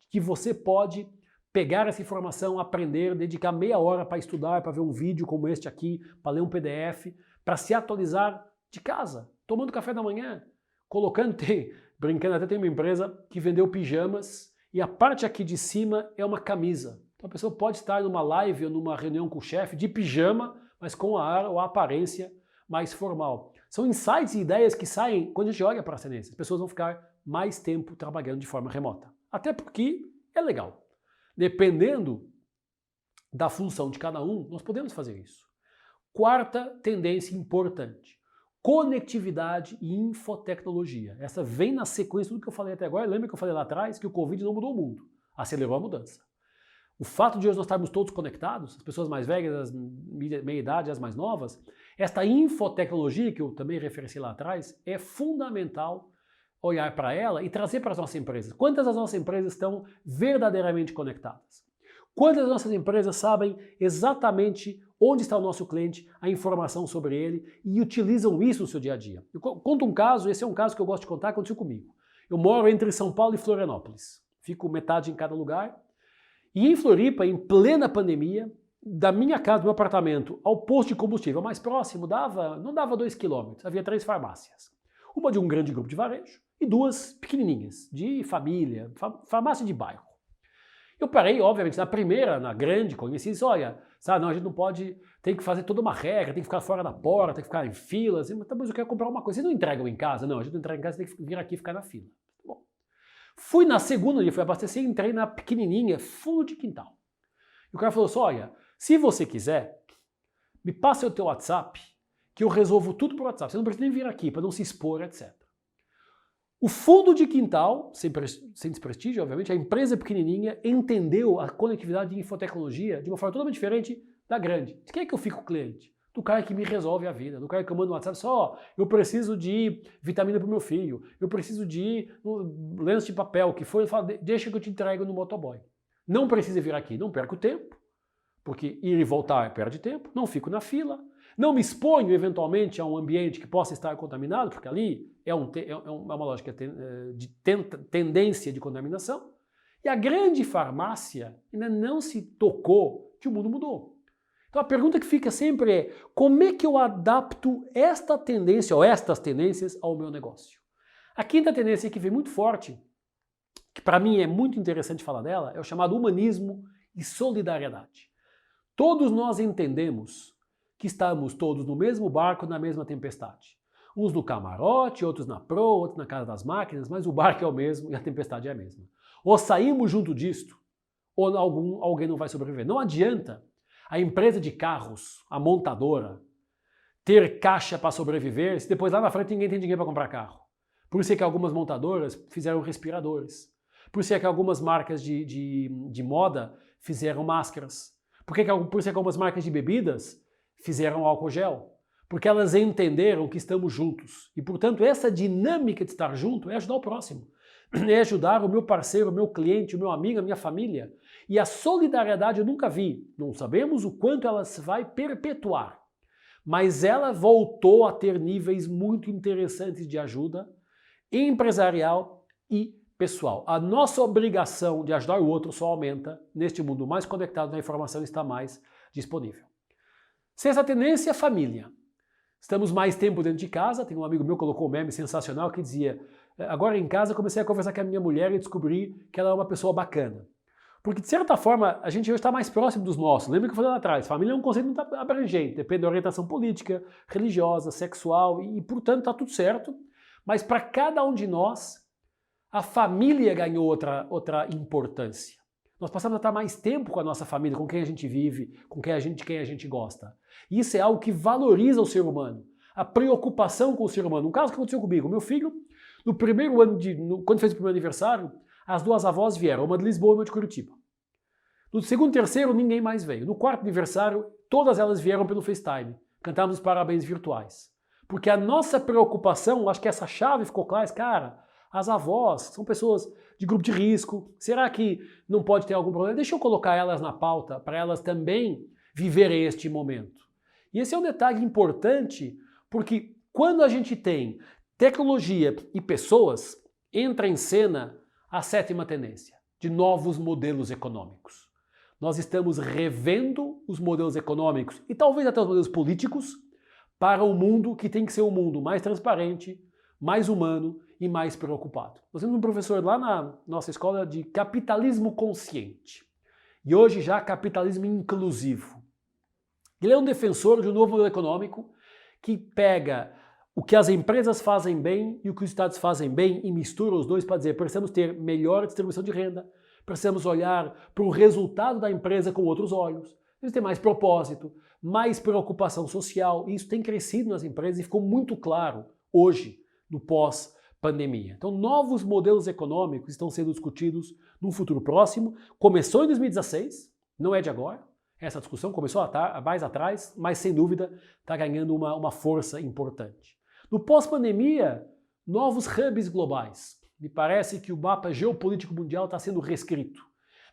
que você pode pegar essa informação, aprender, dedicar meia hora para estudar, para ver um vídeo como este aqui, para ler um PDF, para se atualizar de casa, tomando café da manhã, colocando, brincando, até tem uma empresa que vendeu pijamas e a parte aqui de cima é uma camisa. Então a pessoa pode estar numa live ou numa reunião com o chefe de pijama, mas com a aparência mais formal. São insights e ideias que saem quando a gente olha para as tendências. As pessoas vão ficar mais tempo trabalhando de forma remota. Até porque é legal. Dependendo da função de cada um, nós podemos fazer isso. Quarta tendência importante. conectividade e infotecnologia. Essa vem na sequência do que eu falei até agora. Lembra que eu falei lá atrás que o Covid não mudou o mundo, acelerou a mudança. O fato de hoje nós estarmos todos conectados, as pessoas mais velhas, as meia-idade, as mais novas, esta infotecnologia que eu também referenciei lá atrás, é fundamental olhar para ela e trazer para as nossas empresas. Quantas das nossas empresas estão verdadeiramente conectadas? Quantas das nossas empresas sabem exatamente onde está o nosso cliente, a informação sobre ele e utilizam isso no seu dia a dia? Eu conto um caso, esse é um caso que eu gosto de contar, aconteceu comigo. Eu moro entre São Paulo e Florianópolis, fico metade em cada lugar. E em Floripa, em plena pandemia, da minha casa, do meu apartamento, ao posto de combustível mais próximo, não dava 2 quilômetros, havia 3 farmácias. Uma de um grande grupo de varejo e 2 pequenininhas, de família, farmácia de bairro. Eu parei, obviamente, na primeira, na grande, conheci isso, olha, sabe, não, a gente não pode, tem que fazer toda uma regra, tem que ficar fora da porta, tem que ficar em filas, mas eu quero comprar uma coisa. Vocês não entregam em casa? Não, a gente não entrega em casa, tem que vir aqui e ficar na fila. Bom. Fui na segunda dia, fui abastecer, entrei na pequenininha, fundo de quintal. E o cara falou assim, olha, se você quiser, me passa o teu WhatsApp, que eu resolvo tudo por WhatsApp. Você não precisa nem vir aqui, para não se expor, etc. O fundo de quintal, sem desprestígio, obviamente, a empresa pequenininha entendeu a conectividade de infotecnologia de uma forma totalmente diferente da grande. De quem é que eu fico cliente? Do cara que me resolve a vida, do cara que eu mando no WhatsApp só, eu preciso de vitamina para o meu filho, eu preciso de lenço de papel, que foi, ele fala, deixa que eu te entrego no motoboy. Não precisa vir aqui, não perco tempo, porque ir e voltar perde tempo, não fico na fila, não me exponho eventualmente a um ambiente que possa estar contaminado, porque ali é uma lógica de tendência de contaminação, e a grande farmácia ainda não se tocou que o mundo mudou. Então a pergunta que fica sempre é, como é que eu adapto esta tendência ou estas tendências ao meu negócio? A quinta tendência que vem muito forte, que para mim é muito interessante falar dela, é o chamado humanismo e solidariedade. Todos nós entendemos que estamos todos no mesmo barco, na mesma tempestade. Uns no camarote, outros na proa, outros na casa das máquinas, mas o barco é o mesmo e a tempestade é a mesma. Ou saímos junto disto, ou alguém não vai sobreviver. Não adianta a empresa de carros, a montadora, ter caixa para sobreviver se depois lá na frente ninguém tem dinheiro para comprar carro. Por isso é que algumas montadoras fizeram respiradores. Por isso é que algumas marcas de moda fizeram máscaras. Por isso é que algumas marcas de bebidas fizeram álcool gel. Porque elas entenderam que estamos juntos. E, portanto, essa dinâmica de estar junto é ajudar o próximo. É ajudar o meu parceiro, o meu cliente, o meu amigo, a minha família. E a solidariedade eu nunca vi. Não sabemos o quanto ela se vai perpetuar. Mas ela voltou a ter níveis muito interessantes de ajuda empresarial e pessoal. A nossa obrigação de ajudar o outro só aumenta neste mundo mais conectado, a informação está mais disponível. Sexta tendência, família. Estamos mais tempo dentro de casa, tem um amigo meu que colocou um meme sensacional que dizia, agora em casa comecei a conversar com a minha mulher e descobri que ela é uma pessoa bacana. Porque, de certa forma, a gente hoje está mais próximo dos nossos. Lembra que eu falei lá atrás, família é um conceito muito abrangente, depende da orientação política, religiosa, sexual e portanto, está tudo certo. Mas para cada um de nós, a família ganhou outra importância. Nós passamos a estar mais tempo com a nossa família, com quem a gente vive, com quem a gente gosta. E isso é algo que valoriza o ser humano. A preocupação com o ser humano. Um caso que aconteceu comigo, meu filho, no primeiro ano, quando fez o primeiro aniversário, as duas avós vieram, uma de Lisboa e uma de Curitiba. No segundo e terceiro, ninguém mais veio. No quarto aniversário, todas elas vieram pelo FaceTime. Cantávamos os parabéns virtuais. Porque a nossa preocupação, acho que essa chave ficou clara, cara, as avós são pessoas de grupo de risco. Será que não pode ter algum problema? Deixa eu colocar elas na pauta para elas também viverem este momento. E esse é um detalhe importante, porque quando a gente tem tecnologia e pessoas, entra em cena a sétima tendência, de novos modelos econômicos. Nós estamos revendo os modelos econômicos e talvez até os modelos políticos para um mundo que tem que ser um mundo mais transparente, mais humano e mais preocupado. Nós temos um professor lá na nossa escola de capitalismo consciente e hoje já capitalismo inclusivo. Ele é um defensor de um novo modelo econômico que pega o que as empresas fazem bem e o que os estados fazem bem e mistura os dois para dizer precisamos ter melhor distribuição de renda, precisamos olhar para o resultado da empresa com outros olhos, Eles têm mais propósito, mais preocupação social, e isso tem crescido nas empresas e ficou muito claro hoje, no pós-pandemia. Então, novos modelos econômicos estão sendo discutidos num futuro próximo. Começou em 2016, não é de agora. Essa discussão começou mais atrás, mas sem dúvida está ganhando uma força importante. No pós-pandemia, novos hubs globais. Me parece que o mapa geopolítico mundial está sendo reescrito.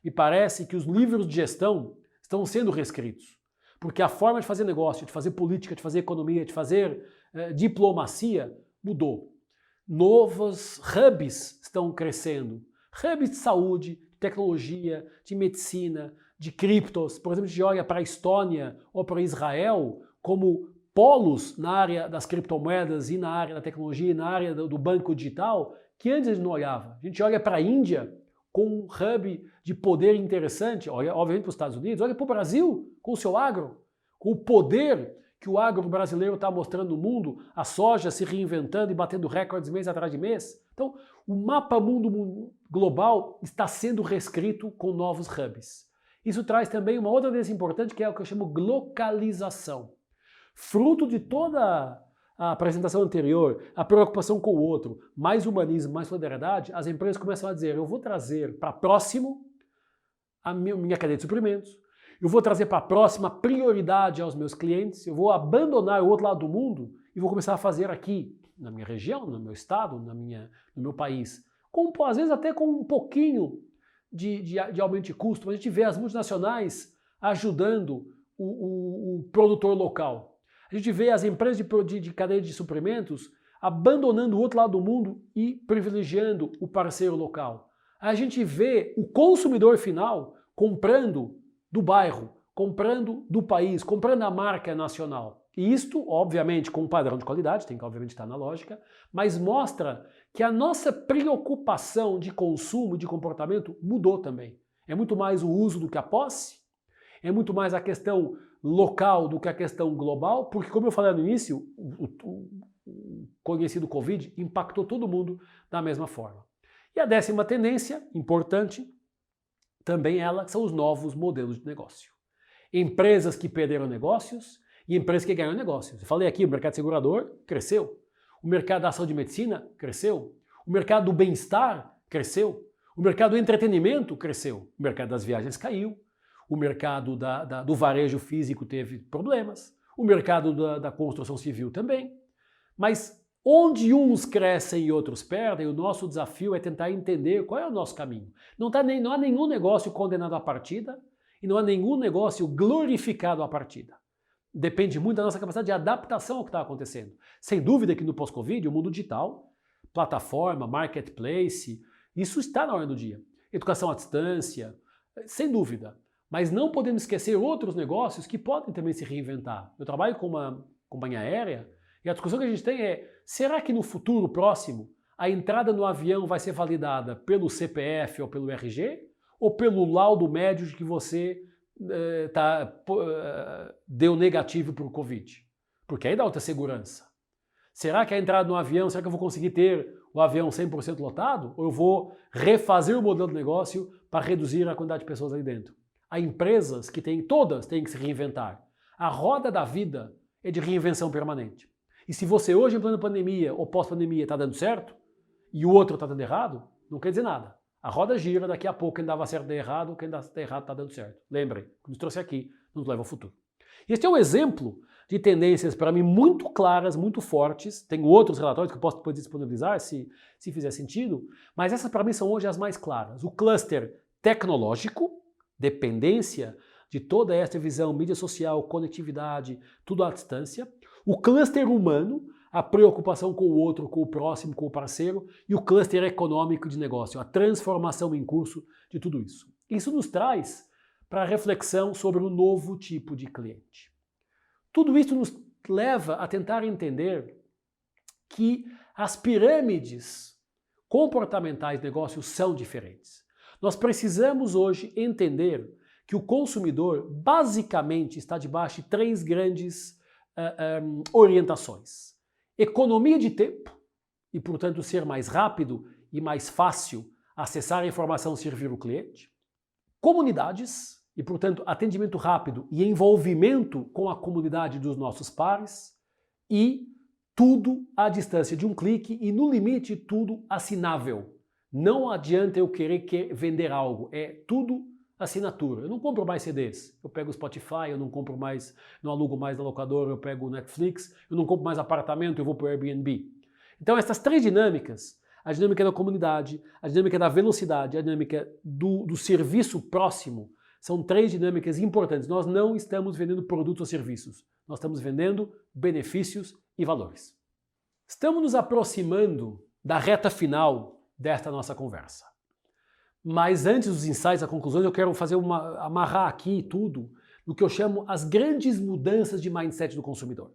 Me parece que os livros de gestão estão sendo reescritos. Porque a forma de fazer negócio, de fazer política, de fazer economia, de fazer diplomacia mudou. Novos hubs estão crescendo. Hubs de saúde, de tecnologia, de medicina, de criptos. Por exemplo, a gente olha para a Estônia ou para Israel como polos na área das criptomoedas e na área da tecnologia e na área do banco digital que antes a gente não olhava. A gente olha para a Índia com um hub de poder interessante, olha obviamente para os Estados Unidos, olha para o Brasil com o seu agro, com o poder que o agro brasileiro está mostrando no mundo, a soja se reinventando e batendo recordes mês atrás de mês. Então, o mapa mundo global está sendo reescrito com novos hubs. Isso traz também uma outra tendência importante, que é o que eu chamo de localização. Fruto de toda a apresentação anterior, a preocupação com o outro, mais humanismo, mais solidariedade, as empresas começam a dizer, eu vou trazer para próximo a minha cadeia de suprimentos, eu vou trazer para próxima prioridade aos meus clientes, eu vou abandonar o outro lado do mundo e vou começar a fazer aqui, na minha região, no meu estado, no meu país, às vezes até com um pouquinho de aumento de custo. A gente vê as multinacionais ajudando o produtor local. A gente vê as empresas de cadeia de suprimentos abandonando o outro lado do mundo e privilegiando o parceiro local. A gente vê o consumidor final comprando do bairro, comprando do país, comprando a marca nacional. E isto, obviamente, com um padrão de qualidade, tem que obviamente estar na lógica, mas mostra que a nossa preocupação de consumo, de comportamento, mudou também. É muito mais o uso do que a posse, é muito mais a questão local do que a questão global, porque, como eu falei no início, o conhecido Covid impactou todo mundo da mesma forma. E a 10ª tendência, importante, também ela, são os novos modelos de negócio. Empresas que perderam negócios e empresas que ganharam negócios. Eu falei aqui, o mercado segurador cresceu, o mercado da ação de medicina cresceu, o mercado do bem-estar cresceu, o mercado do entretenimento cresceu, o mercado das viagens caiu, o mercado do varejo físico teve problemas, o mercado da construção civil também. Mas onde uns crescem e outros perdem, o nosso desafio é tentar entender qual é o nosso caminho. Não há nenhum negócio condenado à partida e não há nenhum negócio glorificado à partida. Depende muito da nossa capacidade de adaptação ao que está acontecendo. Sem dúvida que no pós-Covid, o mundo digital, plataforma, marketplace, isso está na ordem do dia. Educação à distância, sem dúvida. Mas não podemos esquecer outros negócios que podem também se reinventar. Eu trabalho com uma companhia aérea e a discussão que a gente tem é, será que no futuro próximo a entrada no avião vai ser validada pelo CPF ou pelo RG ou pelo laudo médico de que você deu negativo para o Covid? Porque aí dá outra segurança. Será que a entrada no avião, será que eu vou conseguir ter o avião 100% lotado? Ou eu vou refazer o modelo de negócio para reduzir a quantidade de pessoas aí dentro? Há empresas que todas têm que se reinventar. A roda da vida é de reinvenção permanente. E se você hoje, em plena pandemia ou pós-pandemia, está dando certo, e o outro está dando errado, não quer dizer nada. A roda gira, daqui a pouco quem dava certo dá errado, quem dá errado está dando certo. Lembrem, o que nos trouxe aqui nos leva ao futuro. Este é um exemplo de tendências, para mim, muito claras, muito fortes. Tenho outros relatórios que eu posso depois disponibilizar, se fizer sentido, mas essas, para mim, são hoje as mais claras. O cluster tecnológico, dependência de toda esta visão, mídia social, conectividade, tudo à distância. O cluster humano, a preocupação com o outro, com o próximo, com o parceiro. E o cluster econômico de negócio, a transformação em curso de tudo isso. Isso nos traz para a reflexão sobre um novo tipo de cliente. Tudo isso nos leva a tentar entender que as pirâmides comportamentais de negócios são diferentes. Nós precisamos hoje entender que o consumidor basicamente está debaixo de 3 grandes orientações. Economia de tempo, e portanto ser mais rápido e mais fácil acessar a informação e servir o cliente. Comunidades, e, portanto, atendimento rápido e envolvimento com a comunidade dos nossos pares e tudo à distância de um clique e, no limite, tudo assinável. Não adianta eu querer vender algo, é tudo assinatura. Eu não compro mais CDs, eu pego o Spotify, eu não compro mais, não alugo mais na locadora, eu pego o Netflix, eu não compro mais apartamento, eu vou para o Airbnb. Então essas três dinâmicas, a dinâmica da comunidade, a dinâmica da velocidade, a dinâmica do serviço próximo, são três dinâmicas importantes. Nós não estamos vendendo produtos ou serviços, nós estamos vendendo benefícios e valores. Estamos nos aproximando da reta final desta nossa conversa. Mas antes dos insights, das conclusões, eu quero amarrar aqui tudo no que eu chamo as grandes mudanças de mindset do consumidor.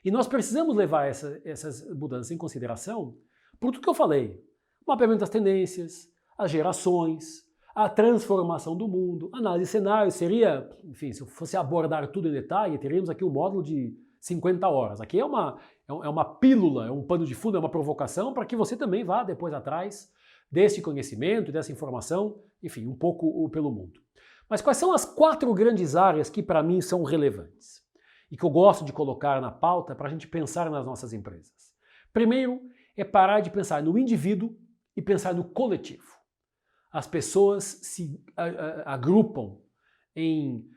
E nós precisamos levar essas mudanças em consideração por tudo que eu falei. O mapeamento das tendências, as gerações, a transformação do mundo, análise de cenários. Seria, enfim, se eu fosse abordar tudo em detalhe, teríamos aqui um módulo de 50 horas. Aqui é uma pílula, é um pano de fundo, é uma provocação para que você também vá depois atrás desse conhecimento, dessa informação, enfim, um pouco pelo mundo. Mas quais são as 4 grandes áreas que para mim são relevantes e que eu gosto de colocar na pauta para a gente pensar nas nossas empresas? Primeiro é parar de pensar no indivíduo e pensar no coletivo. As pessoas se agrupam em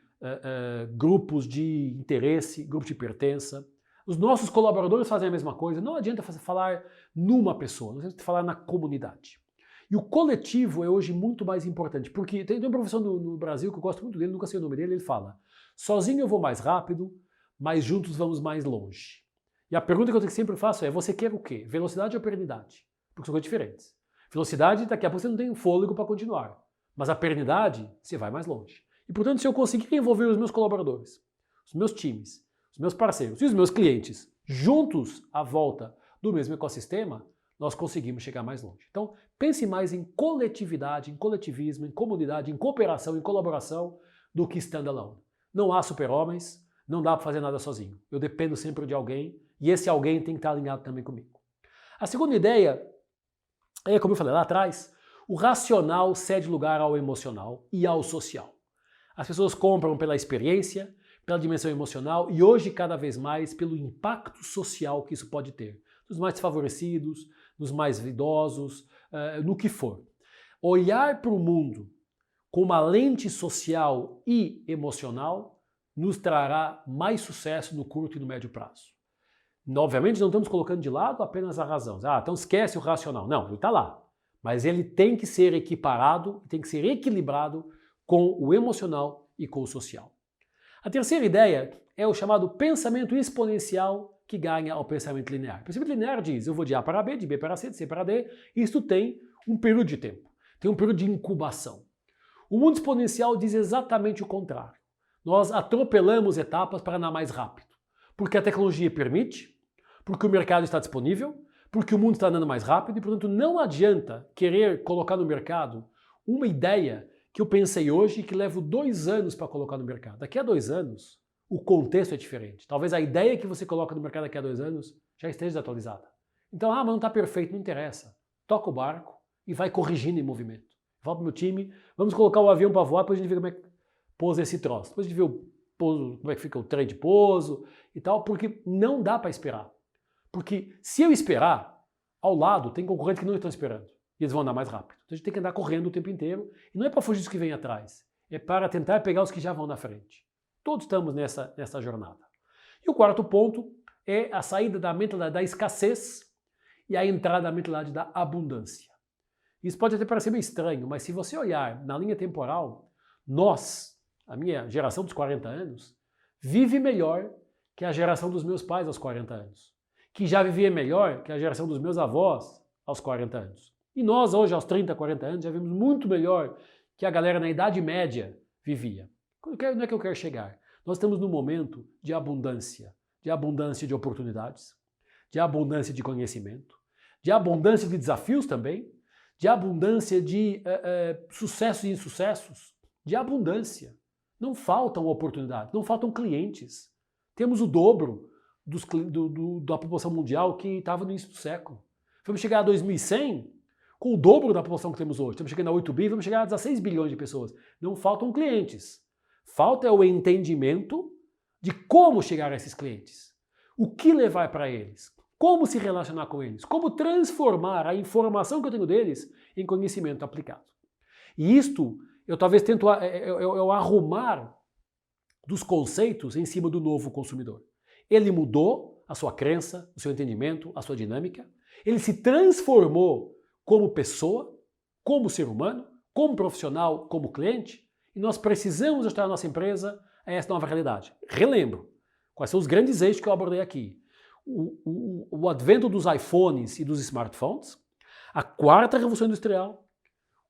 grupos de interesse, grupos de pertença. Os nossos colaboradores fazem a mesma coisa. Não adianta falar numa pessoa, nós temos que falar na comunidade. E o coletivo é hoje muito mais importante, porque tem um professor no Brasil que eu gosto muito dele, nunca sei o nome dele, ele fala: sozinho eu vou mais rápido, mas juntos vamos mais longe. E a pergunta que eu sempre faço é: você quer o quê? Velocidade ou pernidade? Porque são coisas diferentes. Velocidade, daqui a pouco você não tem fôlego para continuar, mas a pernidade, você vai mais longe. E portanto, se eu conseguir envolver os meus colaboradores, os meus times, os meus parceiros e os meus clientes juntos à volta do mesmo ecossistema, nós conseguimos chegar mais longe. Então, pense mais em coletividade, em coletivismo, em comunidade, em cooperação, em colaboração, do que standalone. Não há super-homens, não dá para fazer nada sozinho. Eu dependo sempre de alguém e esse alguém tem que estar alinhado também comigo. A segunda ideia é, como eu falei lá atrás, o racional cede lugar ao emocional e ao social. As pessoas compram pela experiência, pela dimensão emocional e hoje cada vez mais pelo impacto social que isso pode ter. Dos mais desfavorecidos, dos mais idosos, no que for. Olhar para o mundo com uma lente social e emocional nos trará mais sucesso no curto e no médio prazo. Obviamente não estamos colocando de lado apenas a razão. Então esquece o racional. Não, ele está lá. Mas ele tem que ser equiparado, tem que ser equilibrado com o emocional e com o social. A terceira ideia é o chamado pensamento exponencial que ganha ao pensamento linear. O pensamento linear diz: eu vou de A para B, de B para C, de C para D. Isso tem um período de tempo, tem um período de incubação. O mundo exponencial diz exatamente o contrário. Nós atropelamos etapas para andar mais rápido, porque a tecnologia permite, porque o mercado está disponível, porque o mundo está andando mais rápido e, portanto, não adianta querer colocar no mercado uma ideia que eu pensei hoje e que levo 2 anos para colocar no mercado. Daqui a 2 anos, o contexto é diferente. Talvez a ideia que você coloca no mercado daqui a 2 anos já esteja desatualizada. Então, mas não está perfeito, não interessa. Toca o barco e vai corrigindo em movimento. Fala para o meu time, vamos colocar o avião para voar, depois a gente vê como é que pousa esse troço. Depois a gente vê como é que fica o trem de pouso e tal, porque não dá para esperar. Porque se eu esperar, ao lado tem concorrentes que não estão esperando. E eles vão andar mais rápido. Então a gente tem que andar correndo o tempo inteiro. E não é para fugir dos que vêm atrás. É para tentar pegar os que já vão na frente. Todos estamos nessa jornada. E o quarto ponto é a saída da mentalidade da escassez e a entrada da mentalidade da abundância. Isso pode até parecer meio estranho, mas se você olhar na linha temporal, nós, a minha geração dos 40 anos, vive melhor que a geração dos meus pais aos 40 anos. Que já vivia melhor que a geração dos meus avós aos 40 anos. E nós hoje, aos 30, 40 anos, já vivemos muito melhor que a galera na Idade Média vivia. Não é que eu quero chegar. Nós estamos num momento de abundância de oportunidades, de abundância de conhecimento, de abundância de desafios também, de abundância de sucessos e insucessos, de abundância. Não faltam oportunidades, não faltam clientes. Temos o dobro da população mundial que estava no início do século. Vamos chegar a 2100 com o dobro da população que temos hoje. Estamos chegando a 8 bi, vamos chegar a 16 bilhões de pessoas. Não faltam clientes. Falta é o entendimento de como chegar a esses clientes, o que levar para eles, como se relacionar com eles, como transformar a informação que eu tenho deles em conhecimento aplicado. E isto eu talvez tento eu arrumar dos conceitos em cima do novo consumidor. Ele mudou a sua crença, o seu entendimento, a sua dinâmica. Ele se transformou como pessoa, como ser humano, como profissional, como cliente. E nós precisamos ajustar a nossa empresa a essa nova realidade. Relembro, quais são os grandes eixos que eu abordei aqui. O advento dos iPhones e dos smartphones, a quarta revolução industrial,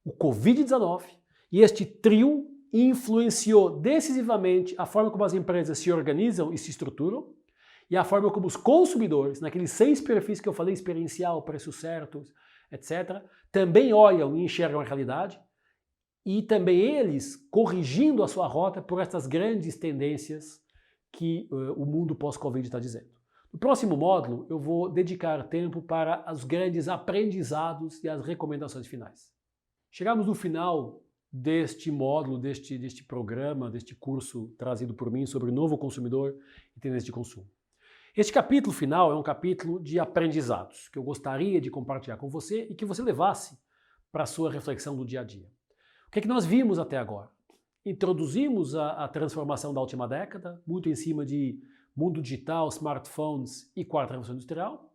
o Covid-19 e este trio influenciou decisivamente a forma como as empresas se organizam e se estruturam e a forma como os consumidores, naqueles 6 perfis que eu falei, experiencial, preços certos, etc., também olham e enxergam a realidade e também eles corrigindo a sua rota por essas grandes tendências que o mundo pós-Covid está dizendo. No próximo módulo, eu vou dedicar tempo para os grandes aprendizados e as recomendações finais. Chegamos no final deste módulo, deste programa, deste curso trazido por mim sobre o novo consumidor e tendência de consumo. Este capítulo final é um capítulo de aprendizados que eu gostaria de compartilhar com você e que você levasse para a sua reflexão do dia a dia. O que é que nós vimos até agora? Introduzimos a transformação da última década, muito em cima de mundo digital, smartphones e quarta revolução industrial.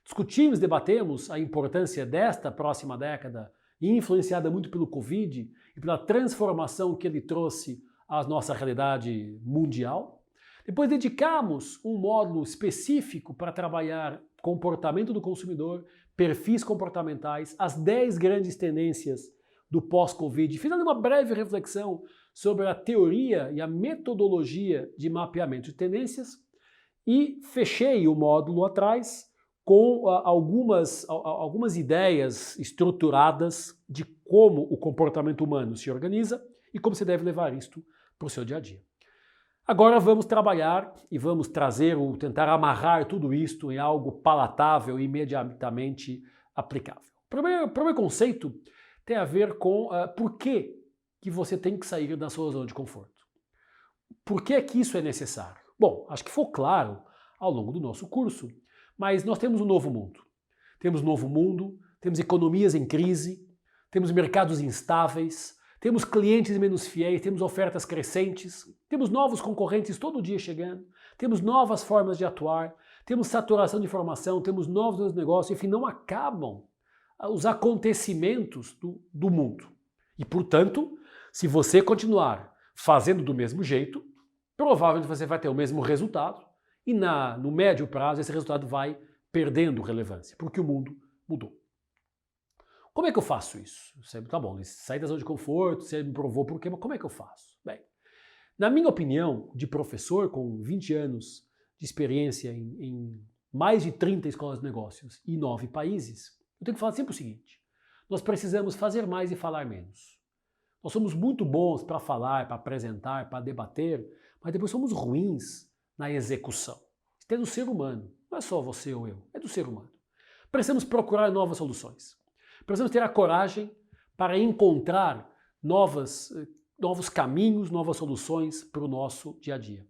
Discutimos, debatemos a importância desta próxima década, influenciada muito pelo Covid e pela transformação que ele trouxe à nossa realidade mundial. Depois dedicamos um módulo específico para trabalhar comportamento do consumidor, perfis comportamentais, as 10 grandes tendências do pós-Covid. Fiz ali uma breve reflexão sobre a teoria e a metodologia de mapeamento de tendências e fechei o módulo atrás com algumas ideias estruturadas de como o comportamento humano se organiza e como você deve levar isto para o seu dia a dia. Agora vamos trabalhar e vamos tentar amarrar tudo isto em algo palatável e imediatamente aplicável. O primeiro conceito tem a ver com por que você tem que sair da sua zona de conforto. Por que isso é necessário? Bom, acho que ficou claro ao longo do nosso curso, mas nós temos um novo mundo. Temos um novo mundo, temos economias em crise, temos mercados instáveis, temos clientes menos fiéis, temos ofertas crescentes, temos novos concorrentes todo dia chegando, temos novas formas de atuar, temos saturação de informação, temos novos negócios, enfim, não acabam os acontecimentos do mundo. E, portanto, se você continuar fazendo do mesmo jeito, provavelmente você vai ter o mesmo resultado e no médio prazo esse resultado vai perdendo relevância, porque o mundo mudou. Como é que eu faço isso? Tá bom, sair da zona de conforto, você me provou por quê, mas como é que eu faço? Bem, na minha opinião, de professor com 20 anos de experiência em mais de 30 escolas de negócios e 9 países, eu tenho que falar sempre o seguinte: nós precisamos fazer mais e falar menos. Nós somos muito bons para falar, para apresentar, para debater, mas depois somos ruins na execução. Isso é do ser humano, não é só você ou eu, é do ser humano. Precisamos procurar novas soluções. Precisamos ter a coragem para encontrar novos caminhos, novas soluções para o nosso dia a dia.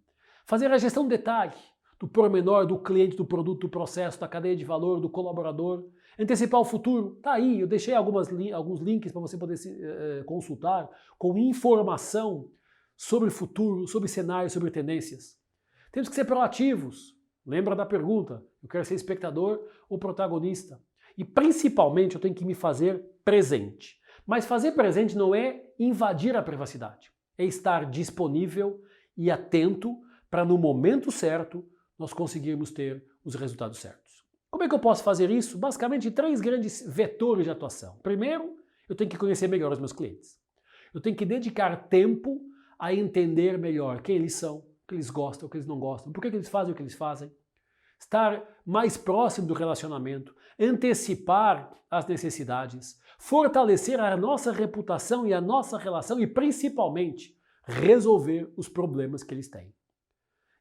Fazer a gestão do detalhe, do pormenor, do cliente, do produto, do processo, da cadeia de valor, do colaborador. Antecipar o futuro, tá aí, eu deixei alguns links para você poder consultar com informação sobre o futuro, sobre cenários, sobre tendências. Temos que ser proativos. Lembra da pergunta, eu quero ser espectador ou protagonista? E principalmente eu tenho que me fazer presente. Mas fazer presente não é invadir a privacidade, é estar disponível e atento para no momento certo nós conseguirmos ter os resultados certos. Como é que eu posso fazer isso? Basicamente 3 grandes vetores de atuação. Primeiro, eu tenho que conhecer melhor os meus clientes. Eu tenho que dedicar tempo a entender melhor quem eles são, o que eles gostam, o que eles não gostam, por que eles fazem o que eles fazem. Estar mais próximo do relacionamento, antecipar as necessidades, fortalecer a nossa reputação e a nossa relação e principalmente resolver os problemas que eles têm.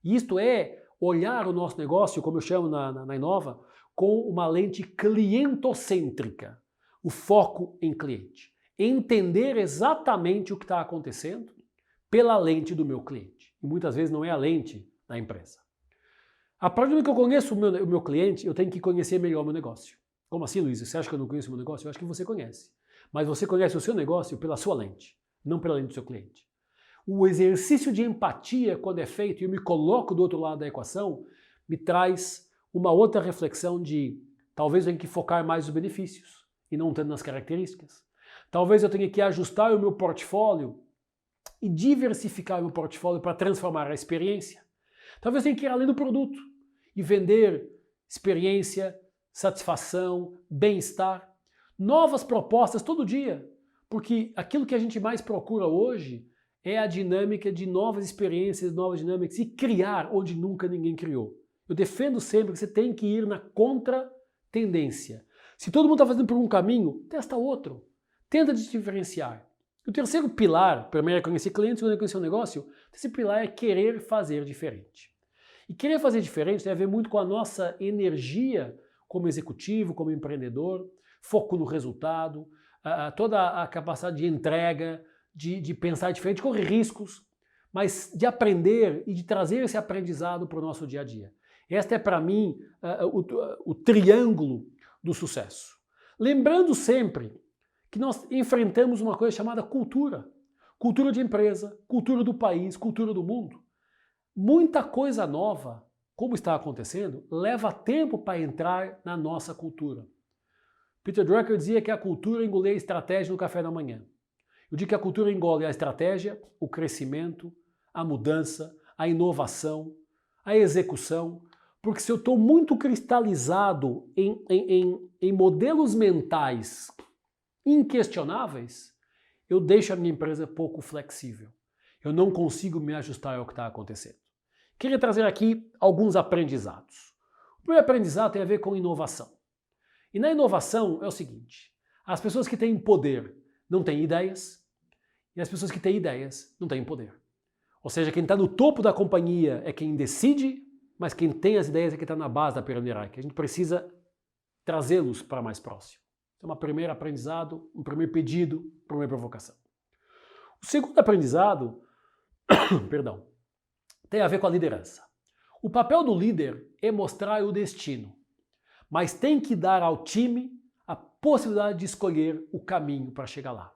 Isto é olhar o nosso negócio, como eu chamo na Inova, com uma lente clientocêntrica, o foco em cliente. Entender exatamente o que está acontecendo, pela lente do meu cliente. E muitas vezes não é a lente da empresa. A partir do momento que eu conheço o meu cliente, eu tenho que conhecer melhor o meu negócio. Como assim, Luiz? Você acha que eu não conheço o meu negócio? Eu acho que você conhece. Mas você conhece o seu negócio pela sua lente, não pela lente do seu cliente. O exercício de empatia, quando é feito, e eu me coloco do outro lado da equação, me traz uma outra reflexão de talvez eu tenha que focar mais nos benefícios e não tanto nas características. Talvez eu tenha que ajustar o meu portfólio e diversificar o meu portfólio para transformar a experiência. Talvez eu tenha que ir além do produto e vender experiência, satisfação, bem-estar, novas propostas todo dia, porque aquilo que a gente mais procura hoje é a dinâmica de novas experiências, novas dinâmicas e criar onde nunca ninguém criou. Eu defendo sempre que você tem que ir na contra-tendência. Se todo mundo está fazendo por um caminho, testa outro. Tenta te diferenciar. O terceiro pilar, primeiro é conhecer clientes, segundo é conhecer o negócio, o terceiro pilar é querer fazer diferente. E querer fazer diferente tem a ver muito com a nossa energia como executivo, como empreendedor, foco no resultado, toda a capacidade de entrega, de pensar diferente, correr riscos, mas de aprender e de trazer esse aprendizado para o nosso dia a dia. Este é, para mim, o triângulo do sucesso. Lembrando sempre que nós enfrentamos uma coisa chamada cultura. Cultura de empresa, cultura do país, cultura do mundo. Muita coisa nova, como está acontecendo, leva tempo para entrar na nossa cultura. Peter Drucker dizia que a cultura engole a estratégia no café da manhã. Eu digo que a cultura engole a estratégia, o crescimento, a mudança, a inovação, a execução, porque se eu estou muito cristalizado em modelos mentais inquestionáveis, eu deixo a minha empresa pouco flexível. Eu não consigo me ajustar ao que está acontecendo. Queria trazer aqui alguns aprendizados. O primeiro aprendizado tem a ver com inovação. E na inovação é o seguinte, as pessoas que têm poder não têm ideias, e as pessoas que têm ideias não têm poder. Ou seja, quem está no topo da companhia é quem decide, mas quem tem as ideias é quem está na base da pirâmide hierárquica. A gente precisa trazê-los para mais próximo. Então, um primeiro aprendizado, um primeiro pedido, uma primeira provocação. O segundo aprendizado, perdão, tem a ver com a liderança. O papel do líder é mostrar o destino, mas tem que dar ao time a possibilidade de escolher o caminho para chegar lá.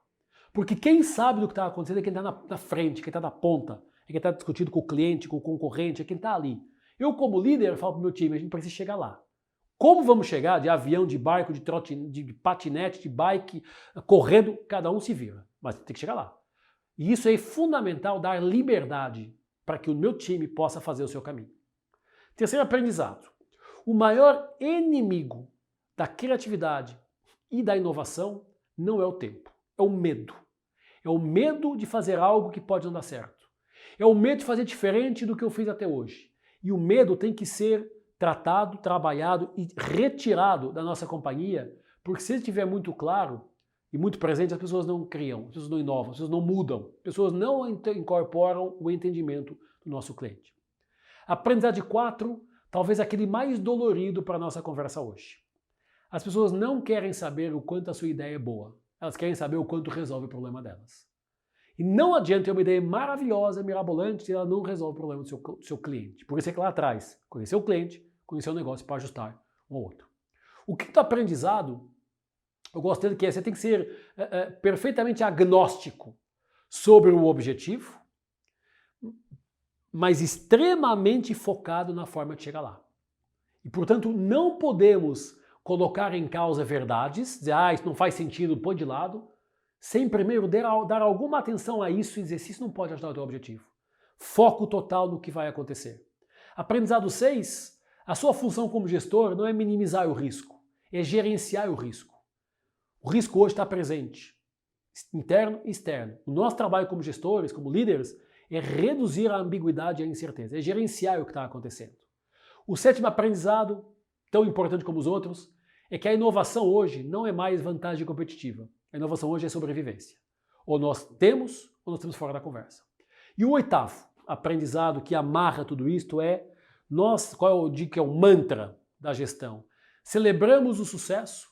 Porque quem sabe do que está acontecendo é quem está na frente, quem está na ponta, é quem está discutindo com o cliente, com o concorrente, é quem está ali. Eu, como líder, falo para o meu time, a gente precisa chegar lá. Como vamos chegar? De avião, de barco, de patinete, de bike, correndo, cada um se vira. Mas tem que chegar lá. E isso é fundamental, dar liberdade para que o meu time possa fazer o seu caminho. Terceiro aprendizado. O maior inimigo da criatividade e da inovação não é o tempo, é o medo. É o medo de fazer algo que pode não dar certo. É o medo de fazer diferente do que eu fiz até hoje. E o medo tem que ser tratado, trabalhado e retirado da nossa companhia, porque se ele estiver muito claro e muito presente, as pessoas não criam, as pessoas não inovam, as pessoas não mudam, as pessoas não incorporam o entendimento do nosso cliente. Aprendizado 4, talvez aquele mais dolorido para a nossa conversa hoje. As pessoas não querem saber o quanto a sua ideia é boa, elas querem saber o quanto resolve o problema delas. E não adianta ter uma ideia maravilhosa, mirabolante, se ela não resolve o problema do seu cliente. Por isso é que lá atrás, conhecer o cliente, conhecer o negócio para ajustar um ao outro. O quinto aprendizado, eu gosto dele, que é você tem que ser perfeitamente agnóstico sobre o objetivo, mas extremamente focado na forma de chegar lá. E, portanto, não podemos colocar em causa verdades, dizer, isso não faz sentido, põe de lado, sem primeiro dar alguma atenção a isso e dizer se isso não pode ajudar o teu objetivo. Foco total no que vai acontecer. Aprendizado 6, a sua função como gestor não é minimizar o risco, é gerenciar o risco. O risco hoje está presente, interno e externo. O nosso trabalho como gestores, como líderes, é reduzir a ambiguidade e a incerteza, é gerenciar o que está acontecendo. O sétimo aprendizado, tão importante como os outros, é que a inovação hoje não é mais vantagem competitiva. A inovação hoje é sobrevivência. Ou nós temos fora da conversa. E o oitavo aprendizado que amarra tudo isto é, qual eu digo que é o mantra da gestão? Celebramos o sucesso,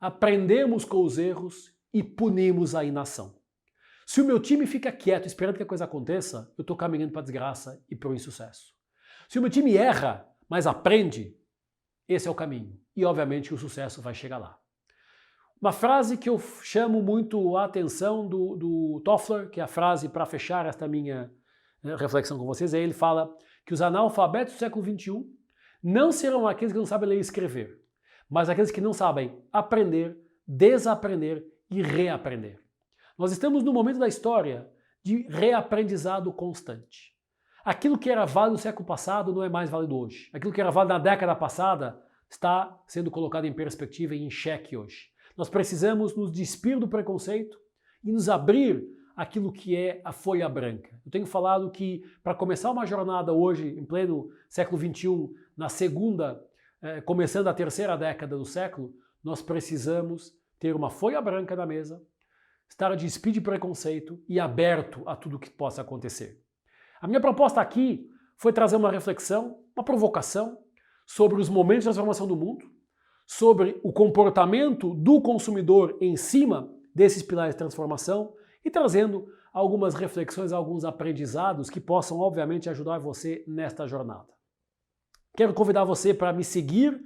aprendemos com os erros e punimos a inação. Se o meu time fica quieto esperando que a coisa aconteça, eu estou caminhando para a desgraça e para o insucesso. Se o meu time erra, mas aprende, esse é o caminho. E obviamente o sucesso vai chegar lá. Uma frase que eu chamo muito a atenção do Toffler, que é a frase para fechar esta minha reflexão com vocês, ele fala que os analfabetos do século XXI não serão aqueles que não sabem ler e escrever, mas aqueles que não sabem aprender, desaprender e reaprender. Nós estamos no momento da história de reaprendizado constante. Aquilo que era válido no século passado não é mais válido hoje. Aquilo que era válido na década passada está sendo colocado em perspectiva e em xeque hoje. Nós precisamos nos despir do preconceito e nos abrir àquilo que é a folha branca. Eu tenho falado que para começar uma jornada hoje, em pleno século XXI, na segunda, começando a terceira década do século, nós precisamos ter uma folha branca na mesa, estar despido de preconceito e aberto a tudo que possa acontecer. A minha proposta aqui foi trazer uma reflexão, uma provocação sobre os momentos de transformação do mundo, sobre o comportamento do consumidor em cima desses pilares de transformação e trazendo algumas reflexões, alguns aprendizados que possam, obviamente, ajudar você nesta jornada. Quero convidar você para me seguir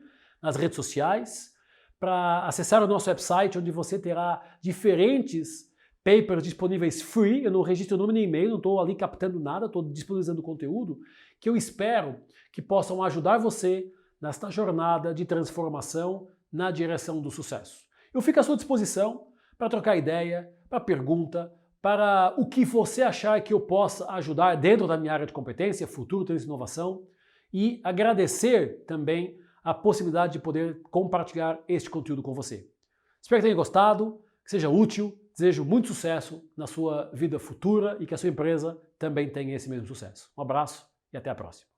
nas redes sociais, para acessar o nosso website, onde você terá diferentes papers disponíveis free. Eu não registro nome nem e-mail, não estou ali captando nada, estou disponibilizando conteúdo que eu espero que possam ajudar você nesta jornada de transformação na direção do sucesso. Eu fico à sua disposição para trocar ideia, para pergunta, para o que você achar que eu possa ajudar dentro da minha área de competência, futuro, tendência e inovação, e agradecer também a possibilidade de poder compartilhar este conteúdo com você. Espero que tenha gostado, que seja útil, desejo muito sucesso na sua vida futura e que a sua empresa também tenha esse mesmo sucesso. Um abraço e até a próxima.